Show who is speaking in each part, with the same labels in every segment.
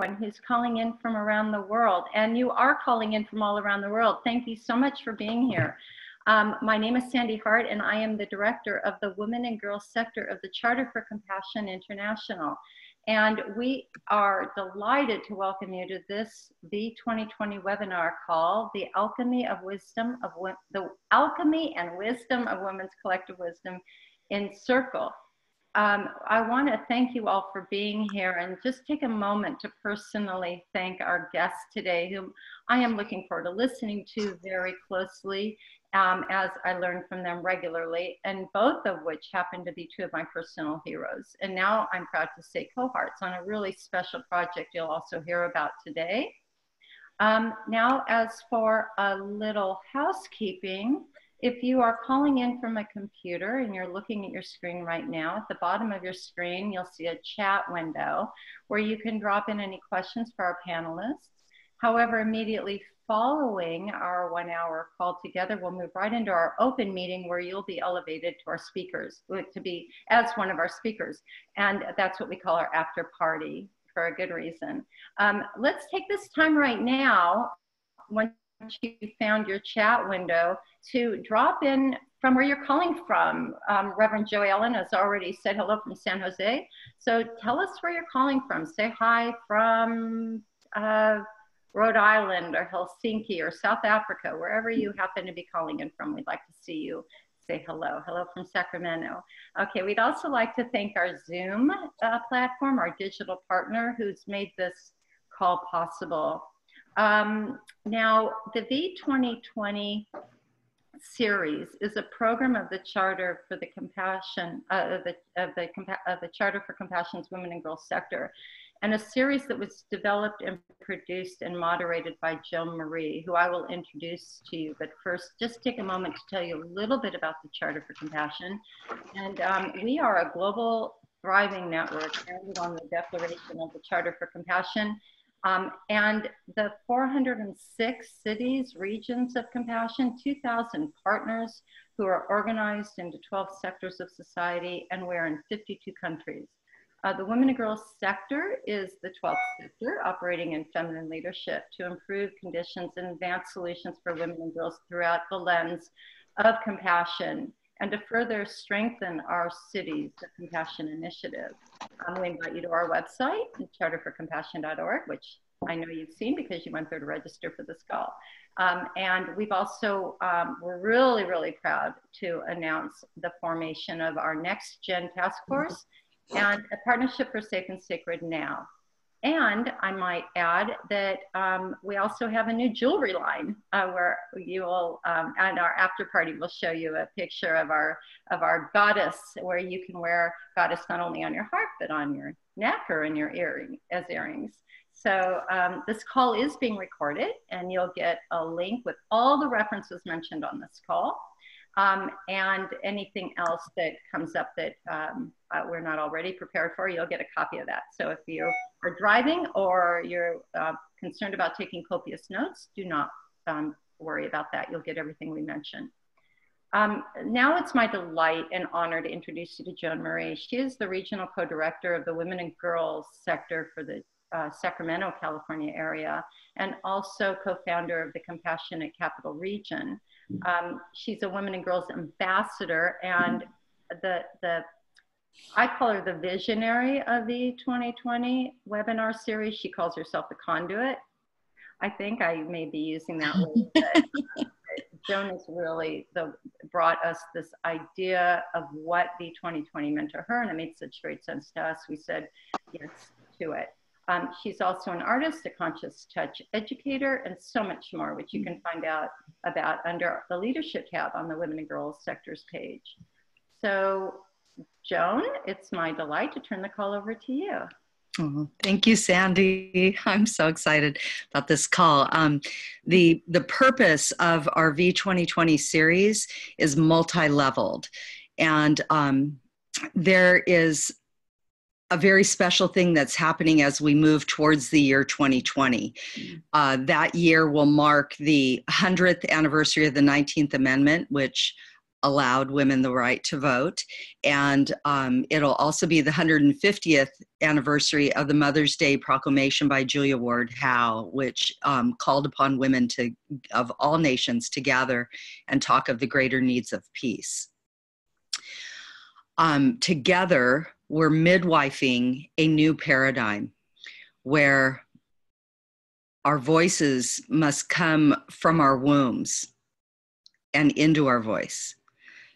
Speaker 1: who's calling in from around the world, and you are calling in from all around the world. Thank you so much for being here. My name is Sandy Hart, and I am the director of the Women and Girls sector of the Charter for Compassion International. And we are delighted to welcome you to this, the 2020 webinar called The Alchemy and Wisdom of Women's Collective Wisdom in Circle. I want to thank you all for being here and just take a moment to personally thank our guests today, whom I am looking forward to listening to very closely as I learn from them regularly, and both of which happen to be two of my personal heroes. And now I'm proud to say cohorts on a really special project you'll also hear about today. Now, as for a little housekeeping, if you are calling in from a computer and you're looking at your screen right now, at the bottom of your screen, you'll see a chat window where you can drop in any questions for our panelists. However, immediately following our 1 hour call together, we'll move right into our open meeting where you'll be elevated to our speakers, to be as one of our speakers. And that's what we call our after party for a good reason. Let's take this time right now, once you found your chat window, to drop in from where you're calling from. Reverend Joe Ellen has already said hello from San Jose. So tell us where you're calling from. Say hi from Rhode Island or Helsinki or South Africa, wherever you happen to be calling in from. We'd like to see you. Say hello. Hello from Sacramento. Okay, we'd also like to thank our Zoom platform, our digital partner, who's made this call possible. Now, the V2020 series is a program of the Charter for the Compassion of the Charter for Compassion's Women and Girls sector, and a series that was developed and produced and moderated by Joan Murray, who I will introduce to you. But first, just take a moment to tell you a little bit about the Charter for Compassion. And we are a global thriving network founded on the Declaration of the Charter for Compassion. And the 406 cities, regions of compassion, 2,000 partners who are organized into 12 sectors of society, and we're in 52 countries. The Women and Girls sector is the 12th sector, operating in feminine leadership to improve conditions and advance solutions for women and girls throughout the lens of compassion, and to further strengthen our Cities of Compassion initiative. We invite you to our website, charterforcompassion.org, which I know you've seen because you went there to register for this call. And we've also, we're really, really proud to announce the formation of our Next Gen Task Force and a partnership for Safe and Sacred Now. And I might add that we also have a new jewelry line where you will, and our after party will show you a picture of our goddess, where you can wear goddess not only on your heart, but on your neck or in your earring as earrings. So this call is being recorded, and you'll get a link with all the references mentioned on this call. And anything else that comes up that we're not already prepared for, you'll get a copy of that. So if you are driving or you're concerned about taking copious notes, do not worry about that. You'll get everything we mentioned. Now it's my delight and honor to introduce you to Joan Murray. She is the regional co-director of the Women and Girls sector for the Sacramento, California area, and also co-founder of the Compassionate Capital Region. She's a Women and Girls ambassador, and I call her the visionary of the 2020 webinar series. She calls herself the conduit. I think I may be using that word, but Joan has really brought us this idea of what the 2020 meant to her, and it made such great sense to us. We said yes to it. She's also an artist, a conscious touch educator, and so much more, which you can find out about under the leadership tab on the Women and Girls sectors page. So Joan, it's my delight to turn the call over to you.
Speaker 2: Oh, thank you, Sandy. I'm so excited about this call. The purpose of our V2020 series is multi-leveled, and there is a very special thing that's happening as we move towards the year 2020. That year will mark the 100th anniversary of the 19th Amendment, which allowed women the right to vote. And it'll also be the 150th anniversary of the Mother's Day Proclamation by Julia Ward Howe, which called upon women of all nations to gather and talk of the greater needs of peace. Together, we're midwifing a new paradigm where our voices must come from our wombs and into our voice.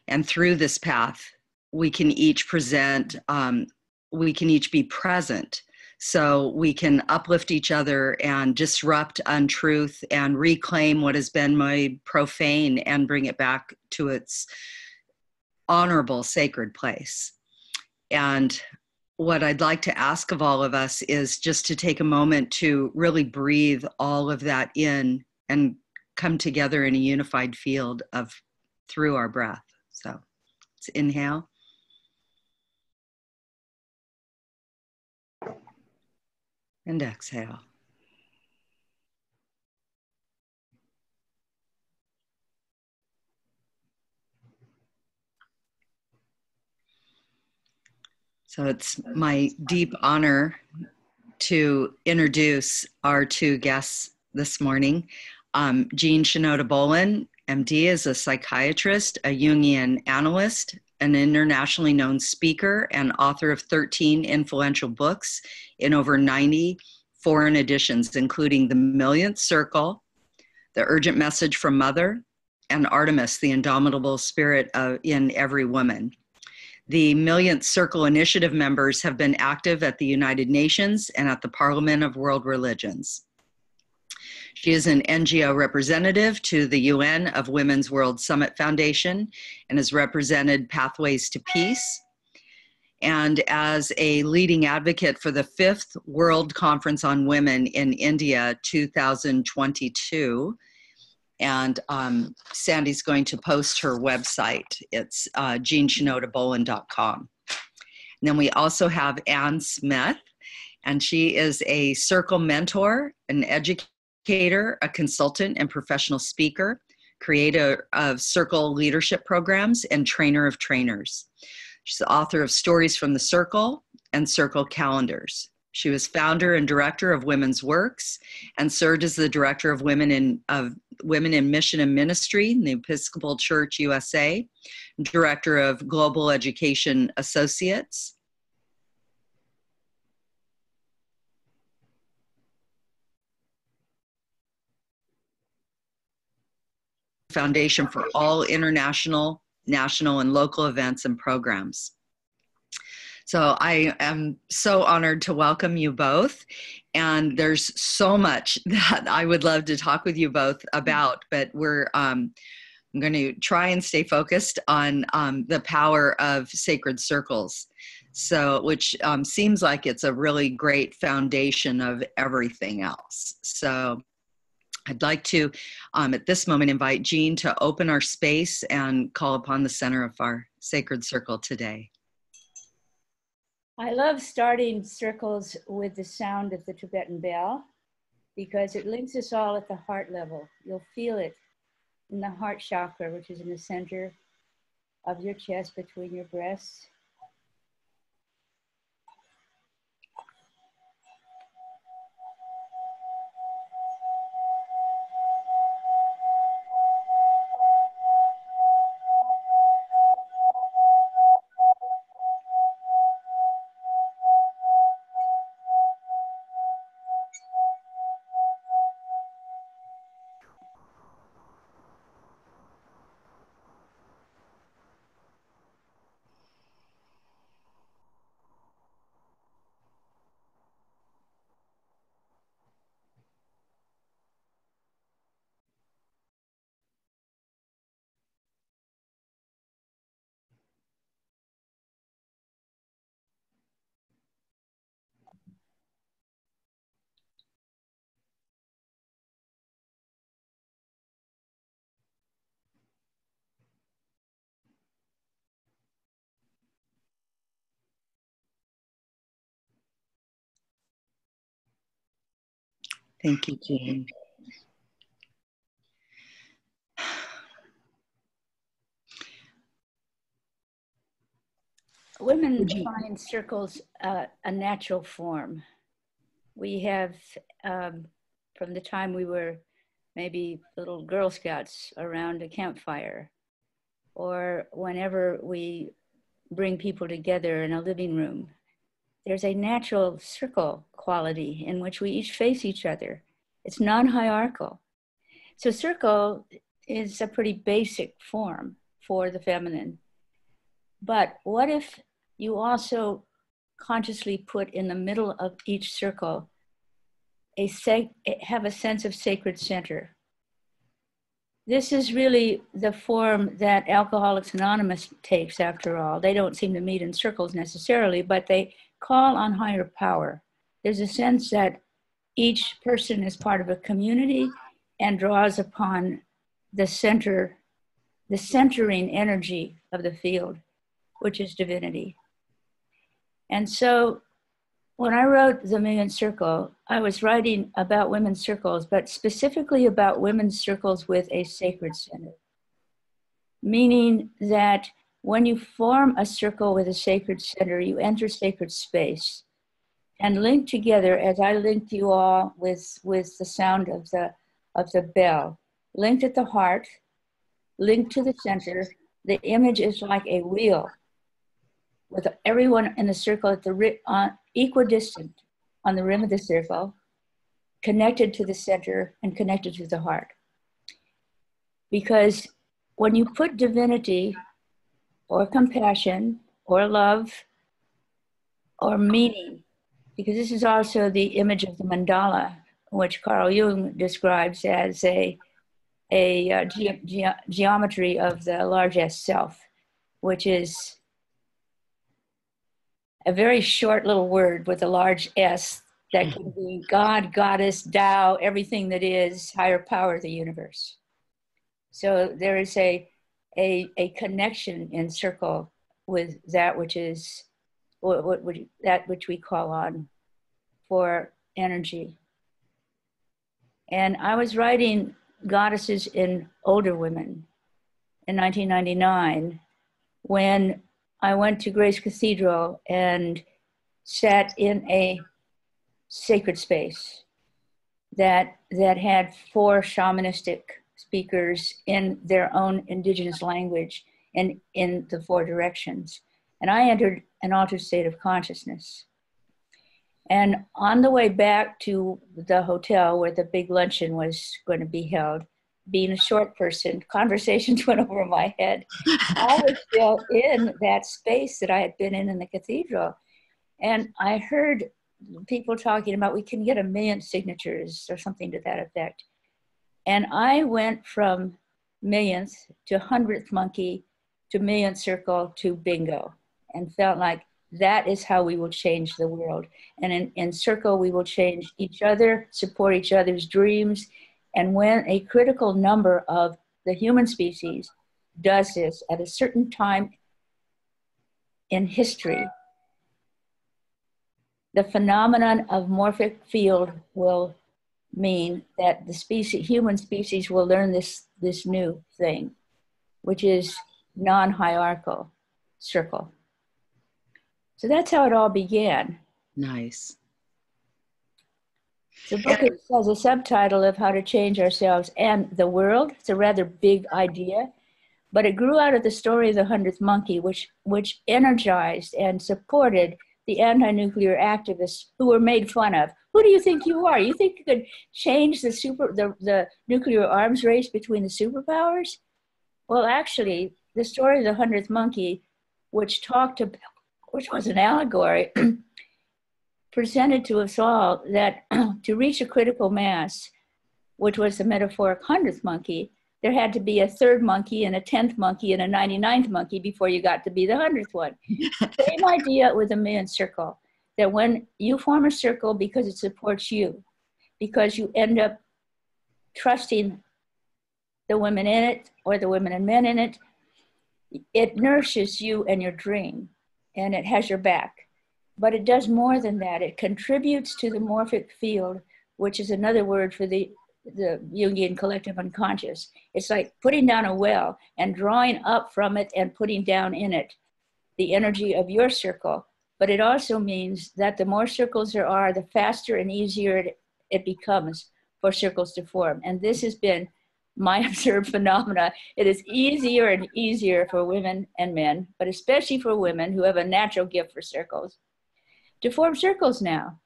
Speaker 2: And through this path, we can each we can each be present, so we can uplift each other and disrupt untruth and reclaim what has been made profane and bring it back to its honorable, sacred place. And what I'd like to ask of all of us is just to take a moment to really breathe all of that in and come together in a unified field through our breath. So let's inhale. And exhale. So it's my deep honor to introduce our two guests this morning. Jean Shinoda-Bolen, MD, is a psychiatrist, a Jungian analyst, an internationally known speaker, and author of 13 influential books in over 90 foreign editions, including The Millionth Circle, The Urgent Message from Mother, and Artemis, the Indomitable Spirit in Every Woman. The Millionth Circle Initiative members have been active at the United Nations and at the Parliament of World Religions. She is an NGO representative to the UN of Women's World Summit Foundation and has represented Pathways to Peace. And as a leading advocate for the 5th World Conference on Women in India 2022, and Sandy's going to post her website. It's jeanshinodabolen.com. And then we also have Ann Smith, and she is a circle mentor, an educator, a consultant, and professional speaker, creator of circle leadership programs, and trainer of trainers. She's the author of Stories from the Circle and Circle Calendars. She was founder and director of Women's Works and served as the director of Women in Mission and Ministry in the Episcopal Church USA, director of Global Education Associates, Foundation for all international, national, and local events and programs. So I am so honored to welcome you both. And there's so much that I would love to talk with you both about, but I'm going to try and stay focused on the power of sacred circles. So, which seems like it's a really great foundation of everything else. So I'd like to, at this moment, invite Jean to open our space and call upon the center of our sacred circle today.
Speaker 3: I love starting circles with the sound of the Tibetan bell because it links us all at the heart level. You'll feel it in the heart chakra, which is in the center of your chest between your breasts.
Speaker 2: Thank you, Jean.
Speaker 3: Women find circles a natural form. We have, from the time we were maybe little Girl Scouts around a campfire, or whenever we bring people together in a living room, there's a natural circle quality in which we each face each other. It's non-hierarchical. So circle is a pretty basic form for the feminine. But what if you also consciously put in the middle of each circle have a sense of sacred center? This is really the form that Alcoholics Anonymous takes, after all. They don't seem to meet in circles necessarily, but they call on higher power. There's a sense that each person is part of a community and draws upon the center, the centering energy of the field, which is divinity. And so when I wrote The Million Circle, I was writing about women's circles, but specifically about women's circles with a sacred center. Meaning that when you form a circle with a sacred center, you enter sacred space and link together, as I linked you all with the sound of the bell, linked at the heart, linked to the center. The image is like a wheel with everyone in the circle at the equidistant on the rim of the circle, connected to the center and connected to the heart. Because when you put divinity or compassion or love or meaning, because this is also the image of the mandala, which Carl Jung describes as a geometry of the large S self, which is a very short little word with a large S that can be God, Goddess, Tao, everything that is higher power of the universe. So there is a connection in circle with that which is that which we call on for energy. And I was writing goddesses in older women in 1999 when I went to Grace Cathedral and sat in a sacred space that had 4 shamanistic speakers in their own indigenous language and in the 4 directions. And I entered an altered state of consciousness. And on the way back to the hotel where the big luncheon was going to be held, being a short person, conversations went over my head. I was still in that space that I had been in the cathedral. And I heard people talking about, we can get 1 million signatures or something to that effect. And I went from millionth to 100th monkey to million circle to bingo, and felt like that is how we will change the world. And in circle, we will change each other, support each other's dreams. And when a critical number of the human species does this at a certain time in history, the phenomenon of morphic field will mean that the human species will learn this new thing, which is non-hierarchical circle. So that's how it all began.
Speaker 2: Nice.
Speaker 3: The book has a subtitle of How to Change Ourselves and the World. It's a rather big idea, but it grew out of the story of the 100th monkey, which energized and supported the anti-nuclear activists who were made fun of. Who do you think you are? You think you could change the nuclear arms race between the superpowers? Well, actually, the story of the 100th monkey, which was an allegory, presented to us all that to reach a critical mass, which was the metaphoric 100th monkey, there had to be a 3rd monkey and a 10th monkey and a 99th monkey before you got to be the 100th one. Same idea with a million circle, that when you form a circle because it supports you, because you end up trusting the women in it or the women and men in it, it nourishes you and your dream, and it has your back. But it does more than that. It contributes to the morphic field, which is another word for the Jungian collective unconscious. It's like putting down a well and drawing up from it and putting down in it. the energy of your circle, but it also means that the more circles there are, the faster and easier it becomes for circles to form. And this has been my observed phenomena. It is easier and easier for women and men, but especially for women who have a natural gift for circles, to form circles now.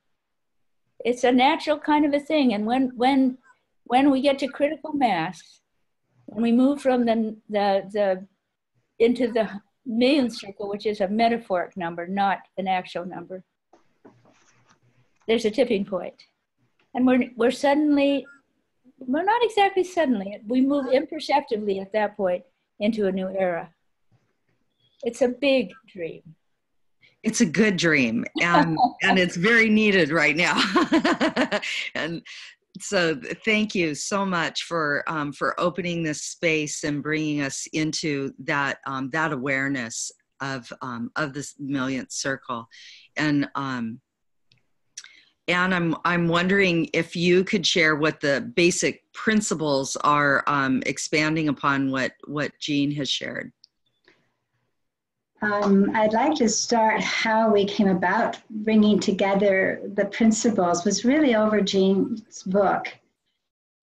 Speaker 3: It's a natural kind of a thing. And when we get to critical mass, when we move from the into the millionth circle, which is a metaphoric number, not an actual number, there's a tipping point. And we're suddenly, well, not exactly suddenly, we move imperceptibly at that point into a new era. It's a big dream.
Speaker 2: It's a good dream, and it's very needed right now. And so thank you so much for opening this space and bringing us into that that awareness of this millionth circle. And I'm wondering if you could share what the basic principles are, expanding upon what Jean has shared.
Speaker 4: I'd like to start how we came about bringing together the principles was really over Jean's book.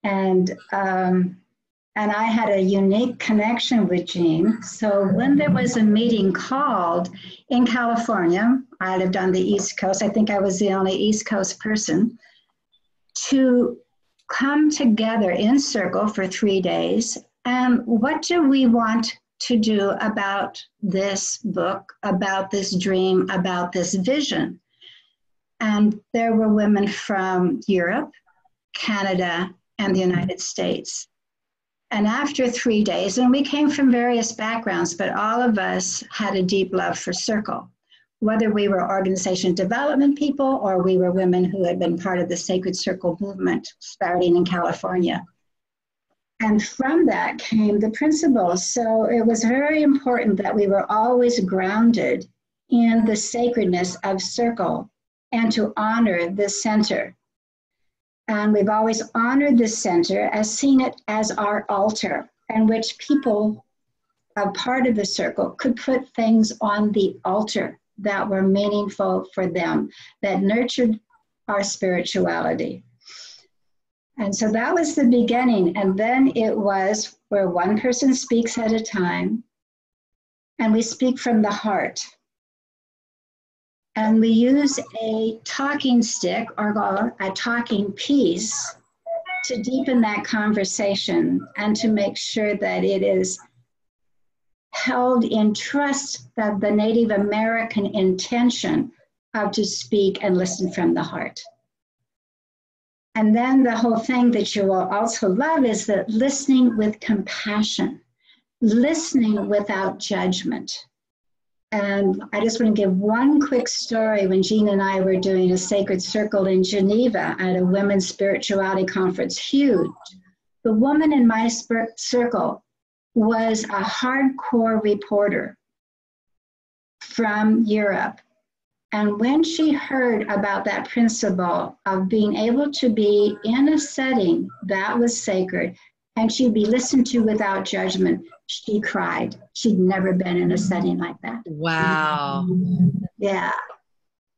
Speaker 4: And I had a unique connection with Jean. So when there was a meeting called in California, I lived on the East Coast, I think I was the only East Coast person, to come together in circle for 3 days. And what do we want to do about this book, about this dream, about this vision? And there were women from Europe, Canada, and the United States. And after 3 days, and we came from various backgrounds, but all of us had a deep love for circle, whether we were organization development people or we were women who had been part of the Sacred Circle movement starting in California. And from that came the principles. So it was very important that we were always grounded in the sacredness of circle and to honor the center. And we've always honored the center as seen it as our altar, in which people, a part of the circle, could put things on the altar that were meaningful for them, that nurtured our spirituality. And so that was the beginning. And then it was where one person speaks at a time, and we speak from the heart. And we use a talking stick or a talking piece to deepen that conversation and to make sure that it is held in trust of the Native American intention of to speak and listen from the heart. And then the whole thing that you will also love is that listening with compassion, listening without judgment. And I just want to give one quick story. When Jean and I were doing a sacred circle in Geneva at a women's spirituality conference, huge. The woman in my circle was a hardcore reporter from Europe. And when she heard about that principle of being able to be in a setting that was sacred and she'd be listened to without judgment, she cried. She'd never been in a setting like that.
Speaker 2: Wow.
Speaker 4: Yeah.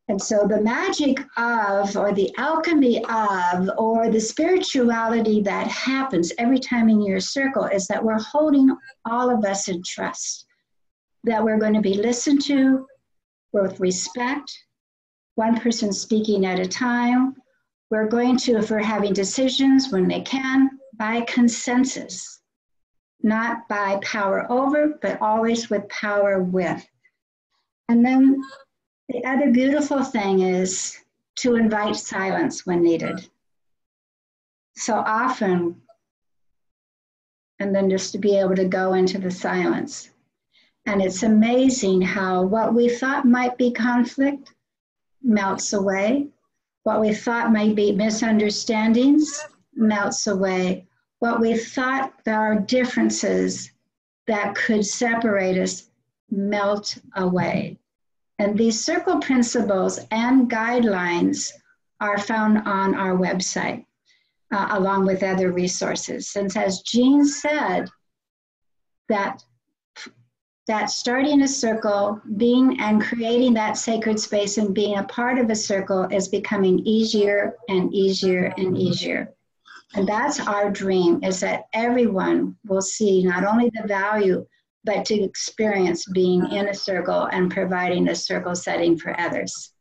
Speaker 4: And so the magic of, or the alchemy of, or the spirituality that happens every time in your circle is that we're holding all of us in trust, that we're going to be listened to with respect, one person speaking at a time. We're going to, if we're having decisions when they can, by consensus, not by power over, but always with power with. And then the other beautiful thing is to invite silence when needed. So often, and then just to be able to go into the silence. And it's amazing how what we thought might be conflict melts away. What we thought might be misunderstandings melts away. What we thought there are differences that could separate us melt away. And these circle principles and guidelines are found on our website, along with other resources. And as Jean said, that that starting a circle, being and creating that sacred space and being a part of a circle is becoming easier and easier and easier. And that's our dream, is that everyone will see not only the value, but to experience being in a circle and providing a circle setting for others.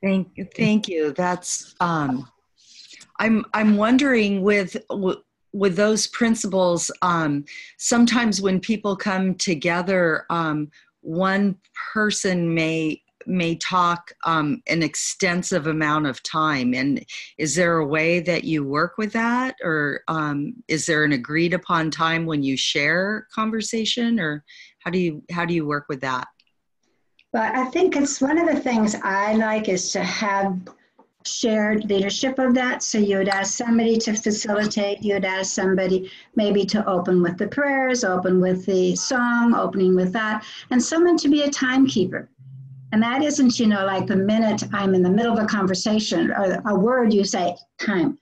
Speaker 2: Thank you. That's I'm wondering with those principles. Sometimes when people come together, one person may talk an extensive amount of time. And is there a way that you work with that, or is there an agreed upon time when you share conversation, or how do you work with that?
Speaker 4: But I think it's one of the things I like is to have shared leadership of that. So you'd ask somebody to facilitate, you'd ask somebody maybe to open with the prayers, open with the song, opening with that, and someone to be a timekeeper. And that isn't, like the minute I'm in the middle of a conversation or a word you say, time.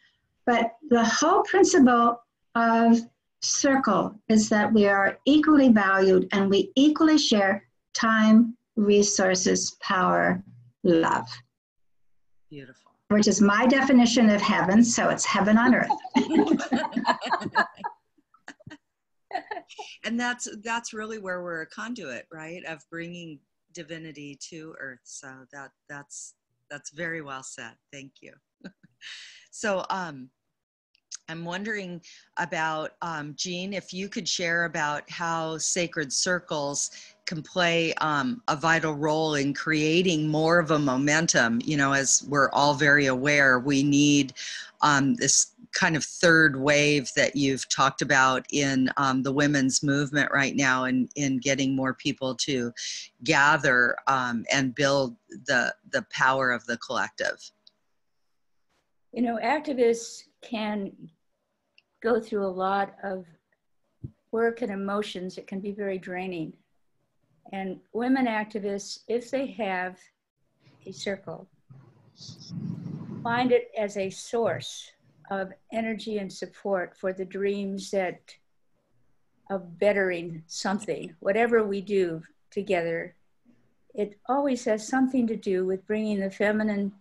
Speaker 4: But the whole principle of circle is that we are equally valued and we equally share time, resources, power, love.
Speaker 2: Beautiful.
Speaker 4: Which is my definition of heaven, so it's heaven on earth.
Speaker 2: And that's really where we're a conduit, right, of bringing divinity to earth. So that's very well said. Thank you. So I'm wondering about, Jean, if you could share about how sacred circles can play a vital role in creating more of a momentum. As we're all very aware, we need this kind of third wave that you've talked about in the women's movement right now, and in getting more people to gather and build the power of the collective.
Speaker 3: Activists can go through a lot of work and emotions. It can be very draining. And women activists, if they have a circle, find it as a source of energy and support for the dreams of bettering something. Whatever we do together, it always has something to do with bringing the feminine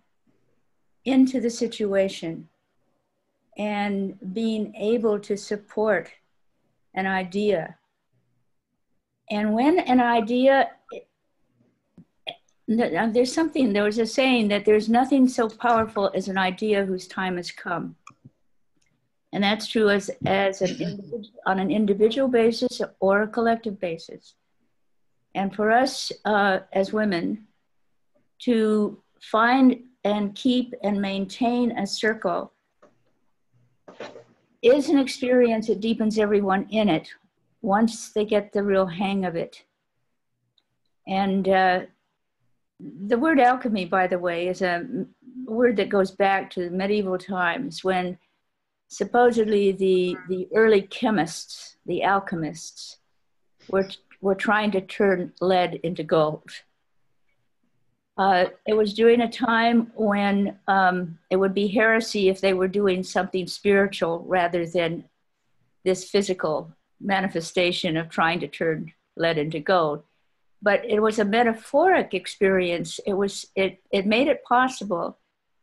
Speaker 3: into the situation and being able to support an idea. And when an idea, there was a saying that there's nothing so powerful as an idea whose time has come. And that's true on an individual basis or a collective basis. And for us as women to find and keep and maintain a circle is an experience that deepens everyone in it once they get the real hang of it. And the word alchemy, by the way, is a word that goes back to medieval times when supposedly the early chemists, the alchemists, were trying to turn lead into gold. It was during a time when it would be heresy if they were doing something spiritual rather than this physical manifestation of trying to turn lead into gold. But it was a metaphoric experience. It made it possible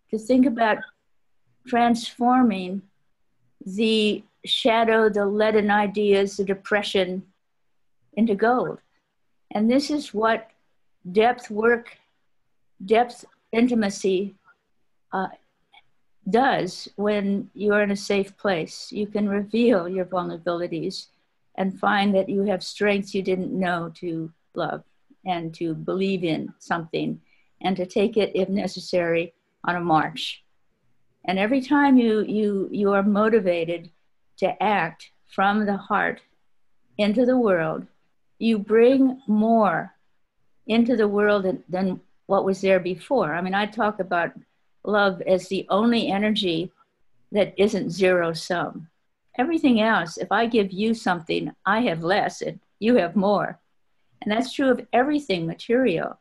Speaker 3: to think about transforming the shadow, the leaden ideas, the depression into gold. And this is what depth work, depth intimacy does when you're in a safe place. You can reveal your vulnerabilities and find that you have strengths you didn't know to love and to believe in something and to take it, if necessary, on a march. And every time you are motivated to act from the heart into the world, you bring more into the world than what was there before. I mean, I talk about love as the only energy that isn't zero sum. Everything else, if I give you something, I have less and you have more. And that's true of everything material.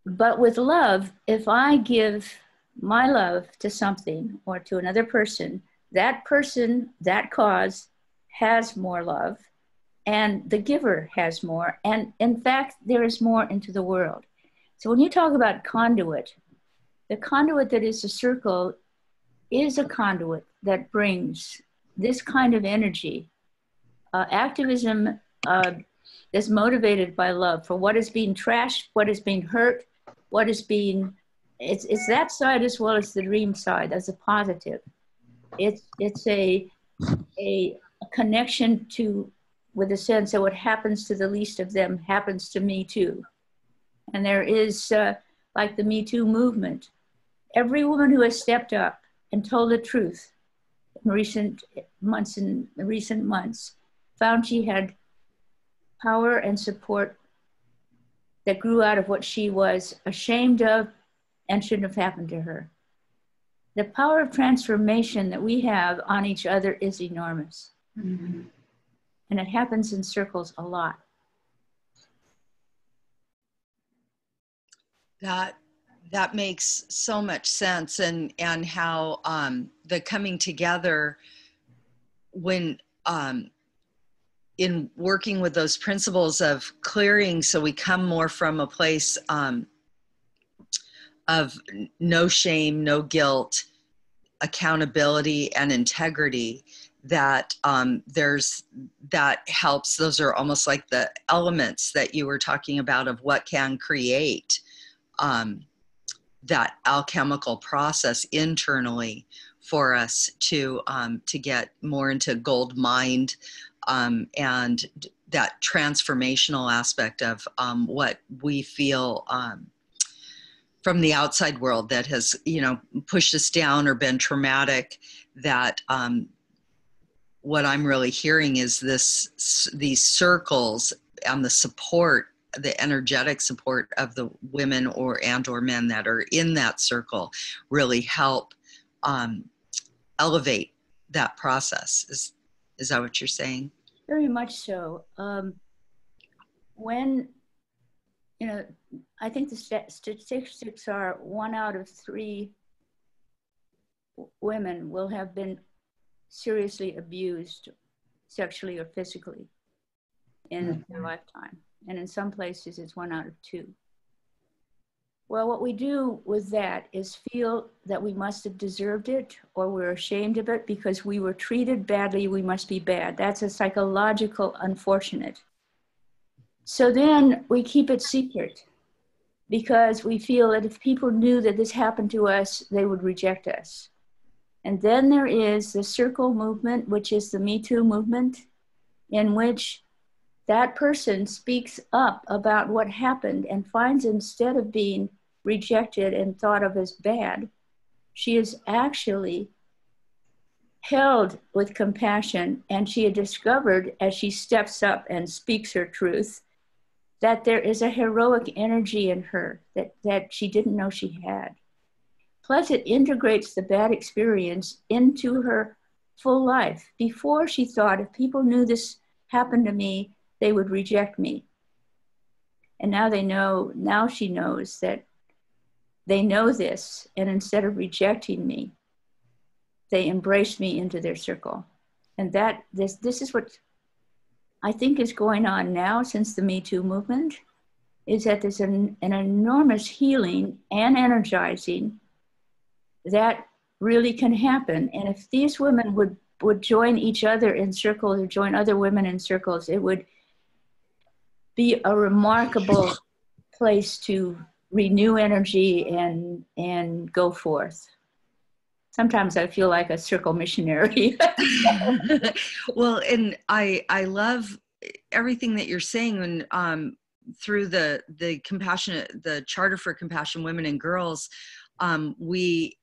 Speaker 3: But with love, if I give my love to something or to another person, that cause has more love, and the giver has more. And in fact, there is more into the world. So when you talk about conduit, the conduit that is a circle is a conduit that brings this kind of energy, activism that's motivated by love for what is being trashed, what is being hurt, what is being, it's that side as well as the dream side as a positive. It's a connection to, with a sense that what happens to the least of them happens to me too. And there is, like the Me Too movement, every woman who has stepped up and told the truth in recent months found she had power and support that grew out of what she was ashamed of and shouldn't have happened to her. The power of transformation that we have on each other is enormous. Mm-hmm. And it happens in circles a lot.
Speaker 2: That makes so much sense, and how the coming together when in working with those principles of clearing, so we come more from a place of no shame, no guilt, accountability, and integrity. That that helps. Those are almost like the elements that you were talking about of what can create that alchemical process internally for us to get more into gold mind, and that transformational aspect of what we feel from the outside world that has, pushed us down or been traumatic. That what I'm really hearing is these circles and the support, the energetic support of the women or men that are in that circle really help elevate that process. Is that what you're saying?
Speaker 3: Very much so. When, I think the statistics are 1 out of 3 women will have been seriously abused sexually or physically in their lifetime. And in some places it's 1 out of 2. Well, what we do with that is feel that we must have deserved it, or we're ashamed of it because we were treated badly, we must be bad. That's a psychological unfortunate. So then we keep it secret because we feel that if people knew that this happened to us, they would reject us. And then there is the circle movement, which is the Me Too movement, in which that person speaks up about what happened and finds, instead of being rejected and thought of as bad, she is actually held with compassion, and she had discovered, as she steps up and speaks her truth, that there is a heroic energy in her that she didn't know she had. Plus, it integrates the bad experience into her full life. Before, she thought, if people knew this happened to me, they would reject me. And now they know, now she knows that they know this, and instead of rejecting me, they embrace me into their circle. And that this is what I think is going on now since the Me Too movement, is that there's an enormous healing and energizing that really can happen. And if these women would join each other in circles or join other women in circles, it would be a remarkable place to renew energy and go forth. Sometimes I feel like a circle missionary.
Speaker 2: Well, and I love everything that you're saying, and through the Charter for Compassion Women and Girls, we've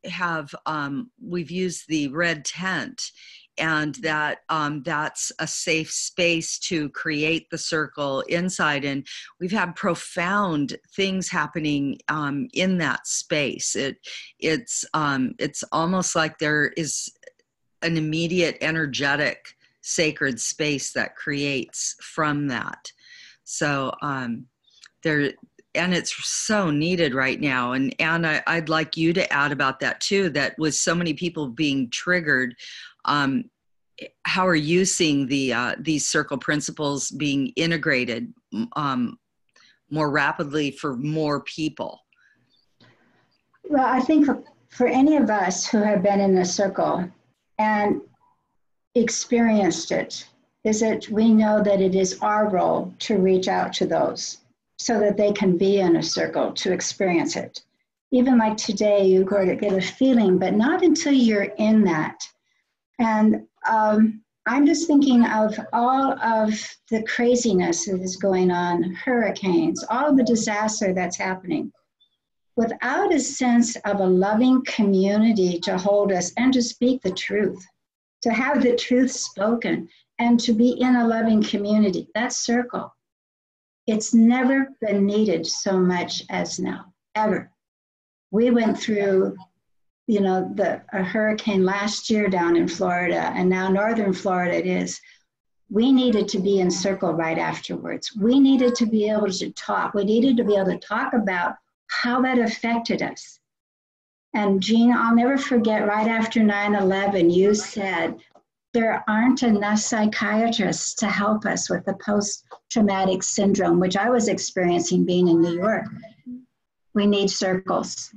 Speaker 2: used the red tent, and that that's a safe space to create the circle inside. And we've had profound things happening in that space. It's almost like there is an immediate energetic sacred space that creates from that. So and it's so needed right now. And Anna, I'd like you to add about that too, that with so many people being triggered, how are you seeing these circle principles being integrated more rapidly for more people?
Speaker 4: Well, I think for any of us who have been in a circle and experienced it, is that we know that it is our role to reach out to those so that they can be in a circle to experience it. Even like today, you go to get a feeling, but not until you're in that. And I'm just thinking of all of the craziness that is going on, hurricanes, all of the disaster that's happening. Without a sense of a loving community to hold us and to speak the truth, to have the truth spoken, and to be in a loving community, that circle, it's never been needed so much as now, ever. We went through, you know, a hurricane last year down in Florida, and now northern Florida it is. We needed to be in circle right afterwards. We needed to be able to talk. We needed to be able to talk about how that affected us. And Jean, I'll never forget, right after 9/11, you said, there aren't enough psychiatrists to help us with the post-traumatic syndrome, which I was experiencing being in New York. We need circles.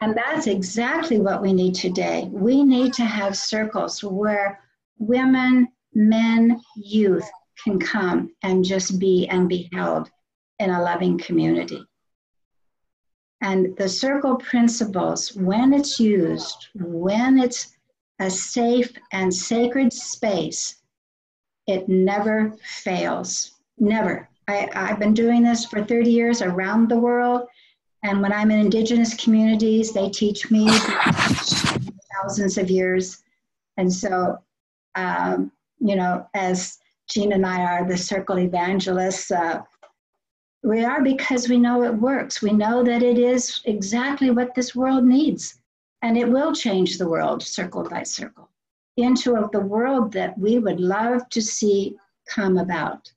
Speaker 4: And that's exactly what we need today. We need to have circles where women, men, youth can come and just be and be held in a loving community. And the circle principles, when it's used, when it's a safe and sacred space, it never fails, never. I've been doing this for 30 years around the world. And when I'm in indigenous communities, they teach me thousands of years. And so, you know, as Jean and I are the circle evangelists, we are because we know it works. We know that it is exactly what this world needs. And it will change the world, circle by circle, into the world that we would love to see come about.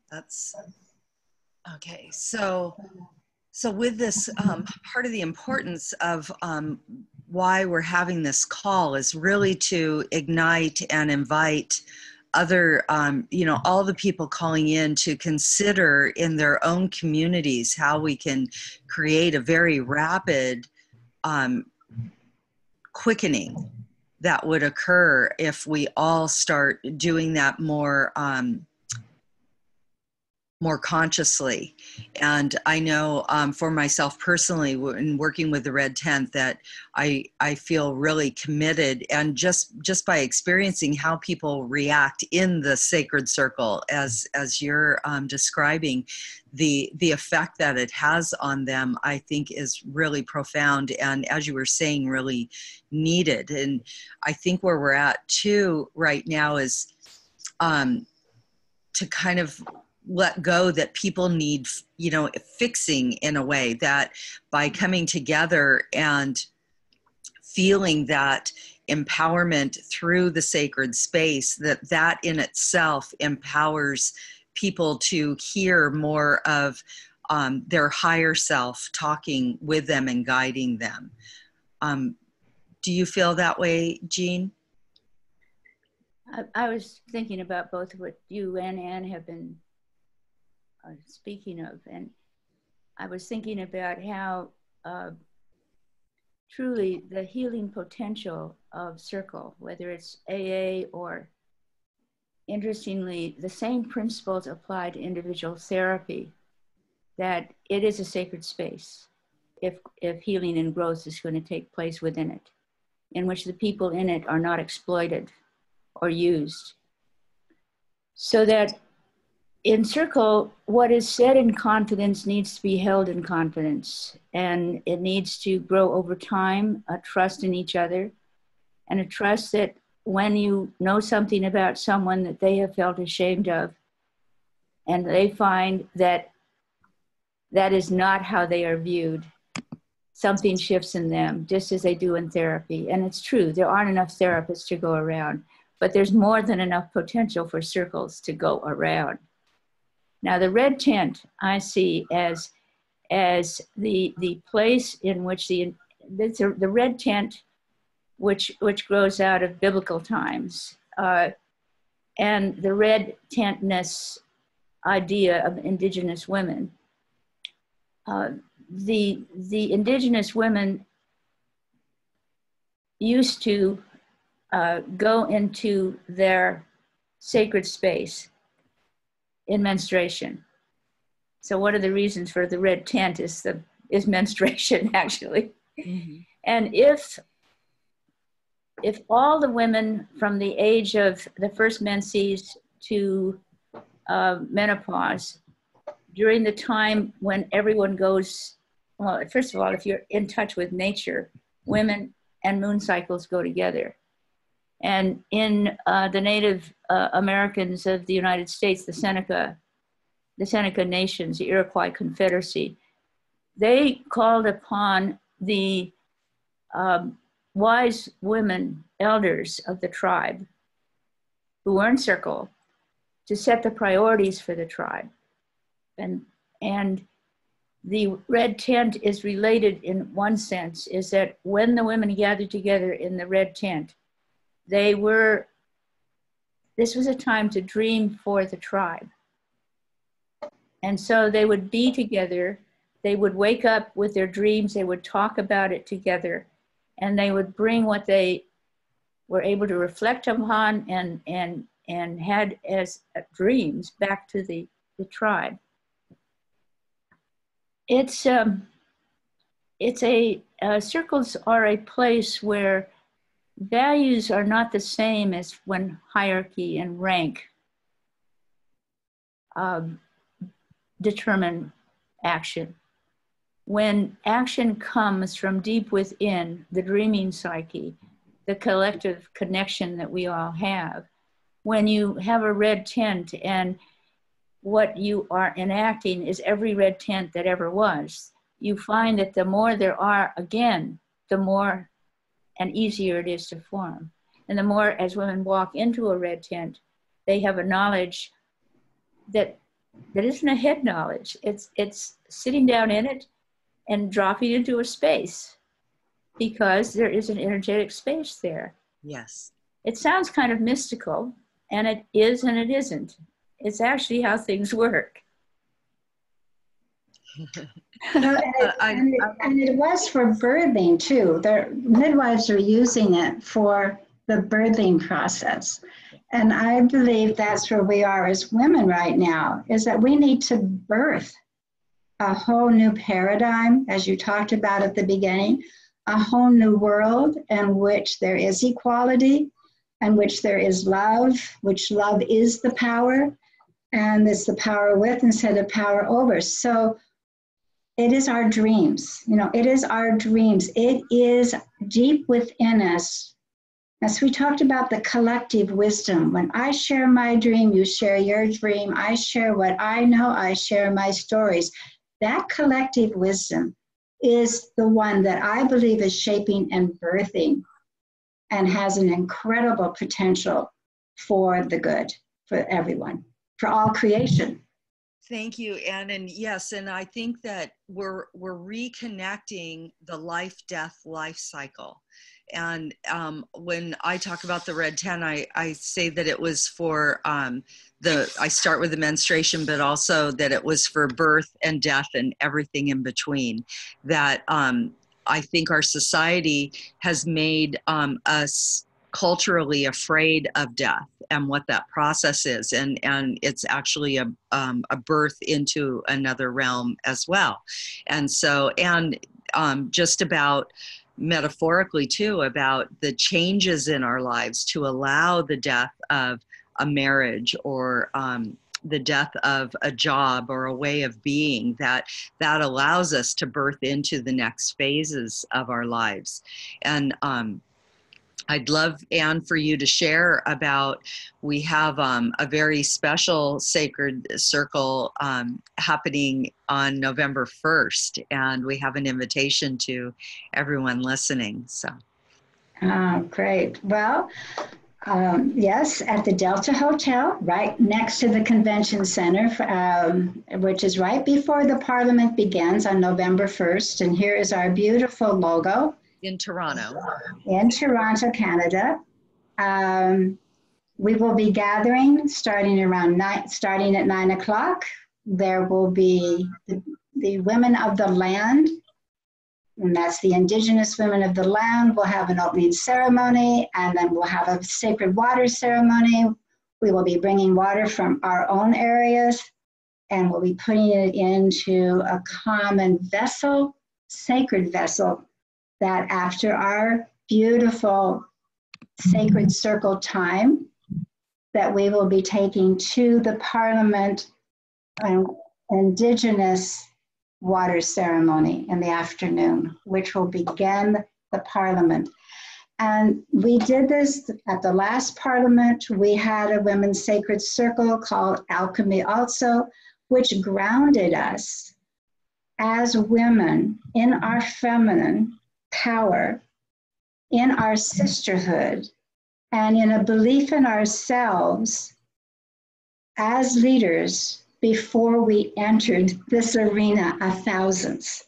Speaker 2: That's okay. So with this, part of the importance of why we're having this call is really to ignite and invite other, you know, all the people calling in to consider in their own communities how we can create a very rapid quickening that would occur if we all start doing that more consciously. And I know for myself personally, in working with the Red Tent, that I feel really committed, and just by experiencing how people react in the sacred circle, as you're describing, the effect that it has on them, I think is really profound, and as you were saying, really needed. And I think where we're at too right now is to kind of let go that people need, you know, fixing in a way, that by coming together and feeling that empowerment through the sacred space, that in itself empowers people to hear more of their higher self talking with them and guiding them. Do you feel that way, Jean?
Speaker 3: I was thinking about both what you and Anne have been speaking of, and I was thinking about how truly the healing potential of circle, whether it's AA or, interestingly, the same principles apply to individual therapy, that it is a sacred space if healing and growth is going to take place within it, in which the people in it are not exploited or used. So that in circle, what is said in confidence needs to be held in confidence, and it needs to grow over time, a trust in each other, and a trust that when you know something about someone that they have felt ashamed of, and they find that that is not how they are viewed, something shifts in them, just as they do in therapy. And it's true, there aren't enough therapists to go around, but there's more than enough potential for circles to go around. Now, the Red Tent I see as the place in which the Red Tent which grows out of biblical times, and the red tentness idea of indigenous women. The indigenous women used to go into their sacred space in menstruation. So one of the reasons for the red tent is menstruation, actually. Mm-hmm. And if all the women from the age of the first menses to menopause, during the time when everyone goes, well, first of all, if you're in touch with nature, women and moon cycles go together. And in the Native Americans of the United States, the Seneca Nations, the Iroquois Confederacy, they called upon the wise women, elders of the tribe, who were in circle, to set the priorities for the tribe. And the red tent is related in one sense, is that when the women gathered together in the red tent, this was a time to dream for the tribe. And so they would be together, they would wake up with their dreams, they would talk about it together, and they would bring what they were able to reflect upon and had as dreams back to the tribe. Circles are a place where values are not the same as when hierarchy and rank determine action. When action comes from deep within the dreaming psyche, the collective connection that we all have, when you have a red tent and what you are enacting is every red tent that ever was, you find that the more there are, again, the more and easier it is to form. And the more as women walk into a red tent, they have a knowledge that isn't a head knowledge. It's sitting down in it and dropping into a space, because there is an energetic space there. Yes. It sounds kind of mystical, and it is and it isn't. It's actually how things work.
Speaker 4: And it was for birthing too. The midwives are using it for the birthing process. And I believe that's where we are as women right now, is that we need to birth a whole new paradigm, as you talked about at the beginning, a whole new world in which there is equality, in which there is love, which love is the power, and it's the power with instead of power over. So it is our dreams, it is our dreams. It is deep within us. As we talked about the collective wisdom, when I share my dream, you share your dream, I share what I know, I share my stories. That collective wisdom is the one that I believe is shaping and birthing and has an incredible potential for the good, for everyone, for all creation.
Speaker 2: Thank you, Ann. And yes, and I think that we're reconnecting the life-death life cycle. And when I talk about the red tent, I say that it was for I start with the menstruation, but also that it was for birth and death and everything in between. That I think our society has made us culturally afraid of death and what that process is, and it's actually a birth into another realm as well. And so, and just about metaphorically too, about the changes in our lives to allow the death of a marriage or the death of a job or a way of being, that allows us to birth into the next phases of our lives. And I'd love, Ann, for you to share about, we have a very special sacred circle happening on November 1st, and we have an invitation to everyone listening. So.
Speaker 4: Oh, great. Well, yes, at the Delta Hotel, right next to the Convention Center, which is right before the Parliament begins on November 1st. And here is our beautiful logo.
Speaker 2: In Toronto.
Speaker 4: In Toronto, Canada. We will be gathering starting at 9 o'clock. There will be the women of the land, and that's the indigenous women of the land. We'll have an opening ceremony, and then we'll have a sacred water ceremony. We will be bringing water from our own areas, and we'll be putting it into a common vessel, sacred vessel, that after our beautiful sacred circle time, that we will be taking to the Parliament Indigenous water ceremony in the afternoon, which will begin the Parliament. And we did this at the last Parliament. We had a women's sacred circle called Alchemy also, which grounded us as women in our feminine power, in our sisterhood, and in a belief in ourselves as leaders before we entered this arena of thousands.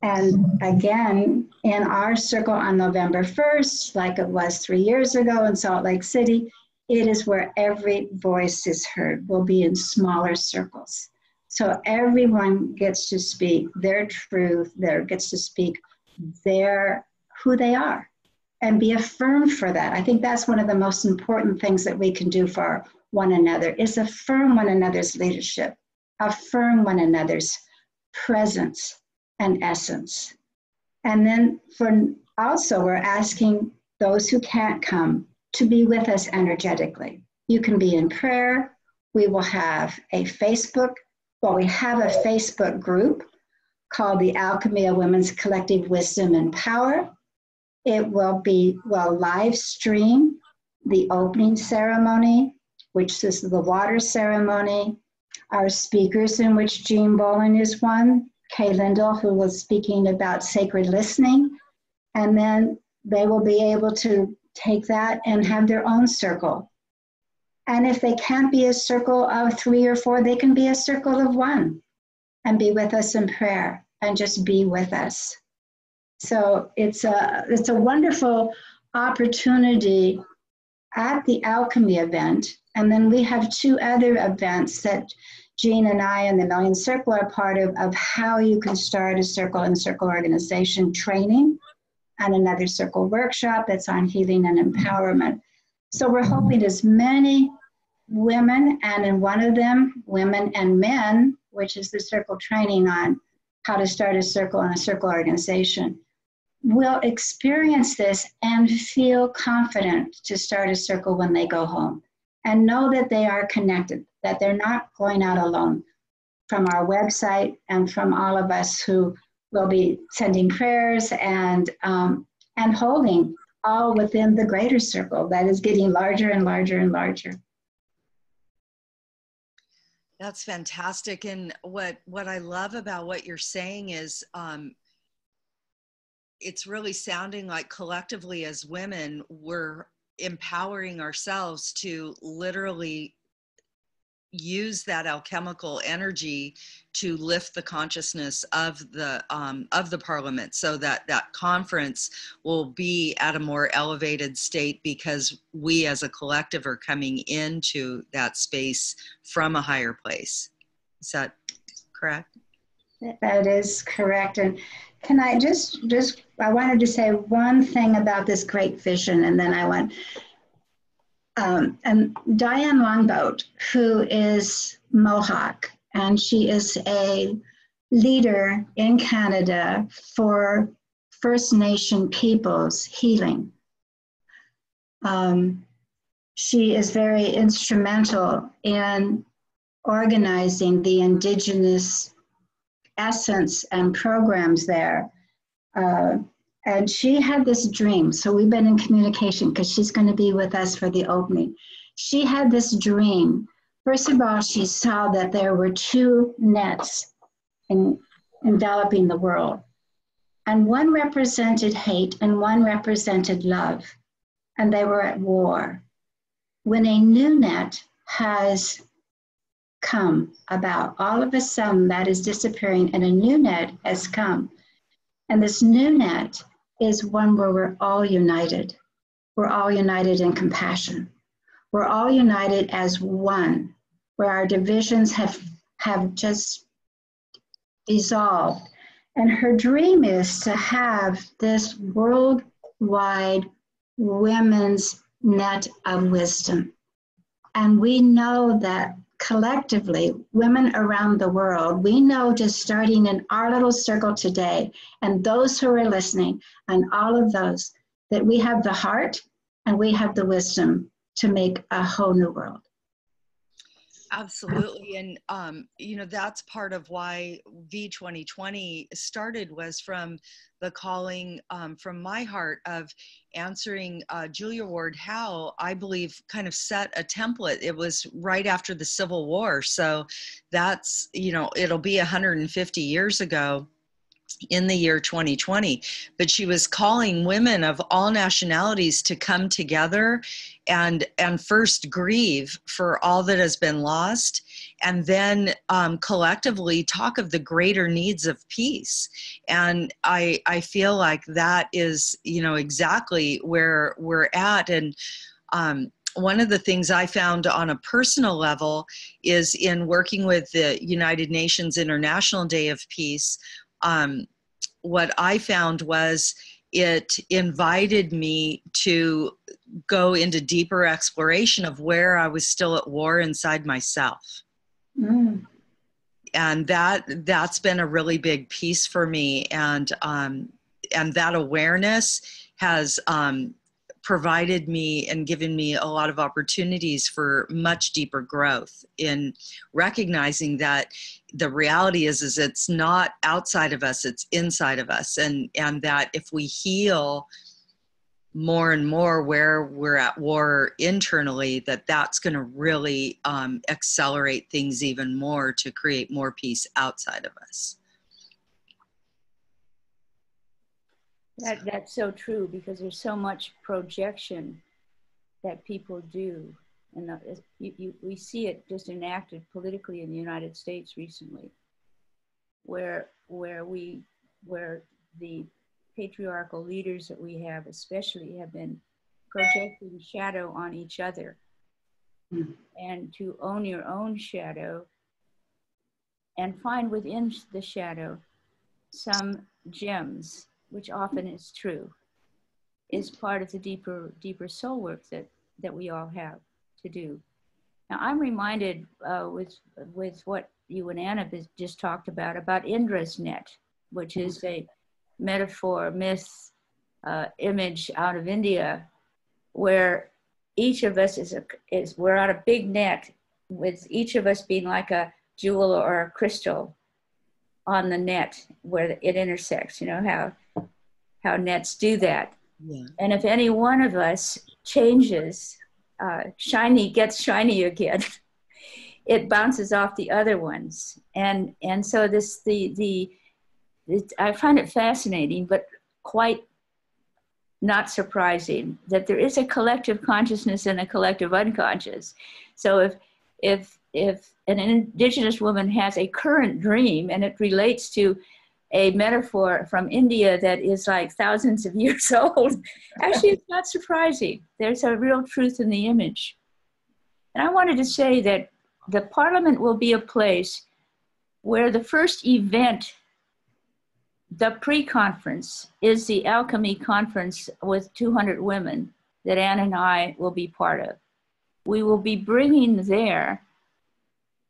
Speaker 4: And again, in our circle on November 1st, like it was 3 years ago in Salt Lake City, it is where every voice is heard. We'll be in smaller circles. So everyone gets to speak their truth, gets to speak who they are, and be affirmed for that. I think that's one of the most important things that we can do for one another, is affirm one another's leadership, affirm one another's presence and essence. And then we're asking those who can't come to be with us energetically. You can be in prayer. We will have we have a Facebook group called the Alchemy of Women's Collective Wisdom and Power. It will live stream the opening ceremony, which is the water ceremony. Our speakers, in which Joan Bolen is one, Kay Lindell, who was speaking about sacred listening. And then they will be able to take that and have their own circle. And if they can't be a circle of 3 or 4, they can be a circle of 1 and be with us in prayer and just be with us. So it's a wonderful opportunity at the Alchemy event. And then we have 2 other events that Jean and I and the Million Circle are part of how you can start a circle and circle organization training, and another circle workshop that's on healing and empowerment. So we're hoping as many women, and in one of them, women and men, which is the circle training on how to start a circle and a circle organization, will experience this and feel confident to start a circle when they go home, and know that they are connected, that they're not going out alone. From our website and from all of us who will be sending prayers and holding all within the greater circle that is getting larger and larger and larger.
Speaker 2: That's fantastic. And what I love about what you're saying is it's really sounding like collectively as women, we're empowering ourselves to literally use that alchemical energy to lift the consciousness of the Parliament, so that conference will be at a more elevated state, because we as a collective are coming into that space from a higher place. Is that correct?
Speaker 4: That is correct. And can I I wanted to say one thing about this great vision, and then I want and Diane Longboat, who is Mohawk, and she is a leader in Canada for First Nation peoples healing. She is very instrumental in organizing the Indigenous essence and programs there. And she had this dream. So we've been in communication because she's going to be with us for the opening. She had this dream. First of all, she saw that there were 2 nets enveloping the world. And one represented hate and one represented love. And they were at war. When a new net has come about, all of a sudden that is disappearing and a new net has come. And this new net is one where we're all united. We're all united in compassion. We're all united as one, where our divisions have just dissolved. And her dream is to have this worldwide women's net of wisdom. And we know that collectively, women around the world, we know just starting in our little circle today, and those who are listening, and all of those, that we have the heart and we have the wisdom to make a whole new world.
Speaker 2: Absolutely. And, you know, that's part of why V 2020 started, was from the calling from my heart of answering Julia Ward Howe, I believe, kind of set a template. It was right after the Civil War. So that's, you know, it'll be 150 years ago in the year 2020, but she was calling women of all nationalities to come together and first grieve for all that has been lost, and then collectively talk of the greater needs of peace. And I feel like that is, you know, exactly where we're at. And one of the things I found on a personal level is in working with the United Nations International Day of Peace, what I found was it invited me to go into deeper exploration of where I was still at war inside myself. Mm. And that's been a really big piece for me. And that awareness has provided me and given me a lot of opportunities for much deeper growth in recognizing that the reality is it's not outside of us, it's inside of us. And that if we heal more and more where we're at war internally, that's going to really accelerate things even more to create more peace outside of us.
Speaker 3: That's so true, because there's so much projection that people do. And we see it just enacted politically in the United States recently, where the patriarchal leaders that we have especially have been projecting shadow on each other. Mm. And to own your own shadow and find within the shadow some gems, which often is true, is part of the deeper soul work that we all have to do. Now, I'm reminded with what you and Anna just talked about Indra's net, which is a metaphor, myth, image out of India, where each of us we're on a big net, with each of us being like a jewel or a crystal on the net where it intersects. You know how nets do that. Yeah. And if any one of us changes, gets shiny again, it bounces off the other ones. And so I find it fascinating, but quite not surprising, that there is a collective consciousness and a collective unconscious. So if an indigenous woman has a current dream and it relates to a metaphor from India that is like thousands of years old, actually it's not surprising. There's a real truth in the image. And I wanted to say that the Parliament will be a place where the first event, the pre-conference, is the Alchemy conference with 200 women that Anne and I will be part of. We will be bringing there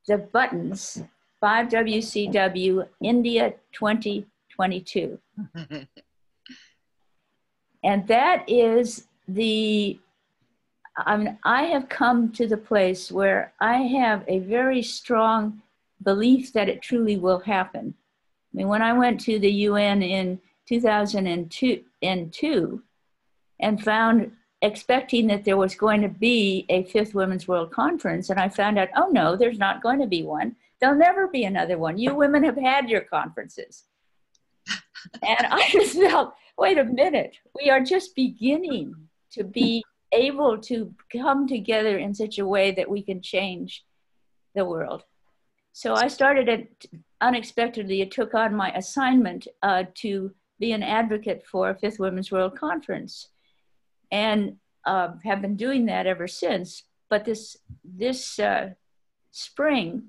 Speaker 3: the buttons, 5WCW India 2022. And that is I have come to the place where I have a very strong belief that it truly will happen. I mean, when I went to the UN in 2002 and found, expecting that there was going to be a 5th Women's World Conference, and I found out, oh no, there's not going to be one. There'll never be another one. You women have had your conferences. And I just felt, wait a minute, we are just beginning to be able to come together in such a way that we can change the world. So I started unexpectedly, it took on my assignment to be an advocate for Fifth Women's World Conference, and have been doing that ever since. But this spring,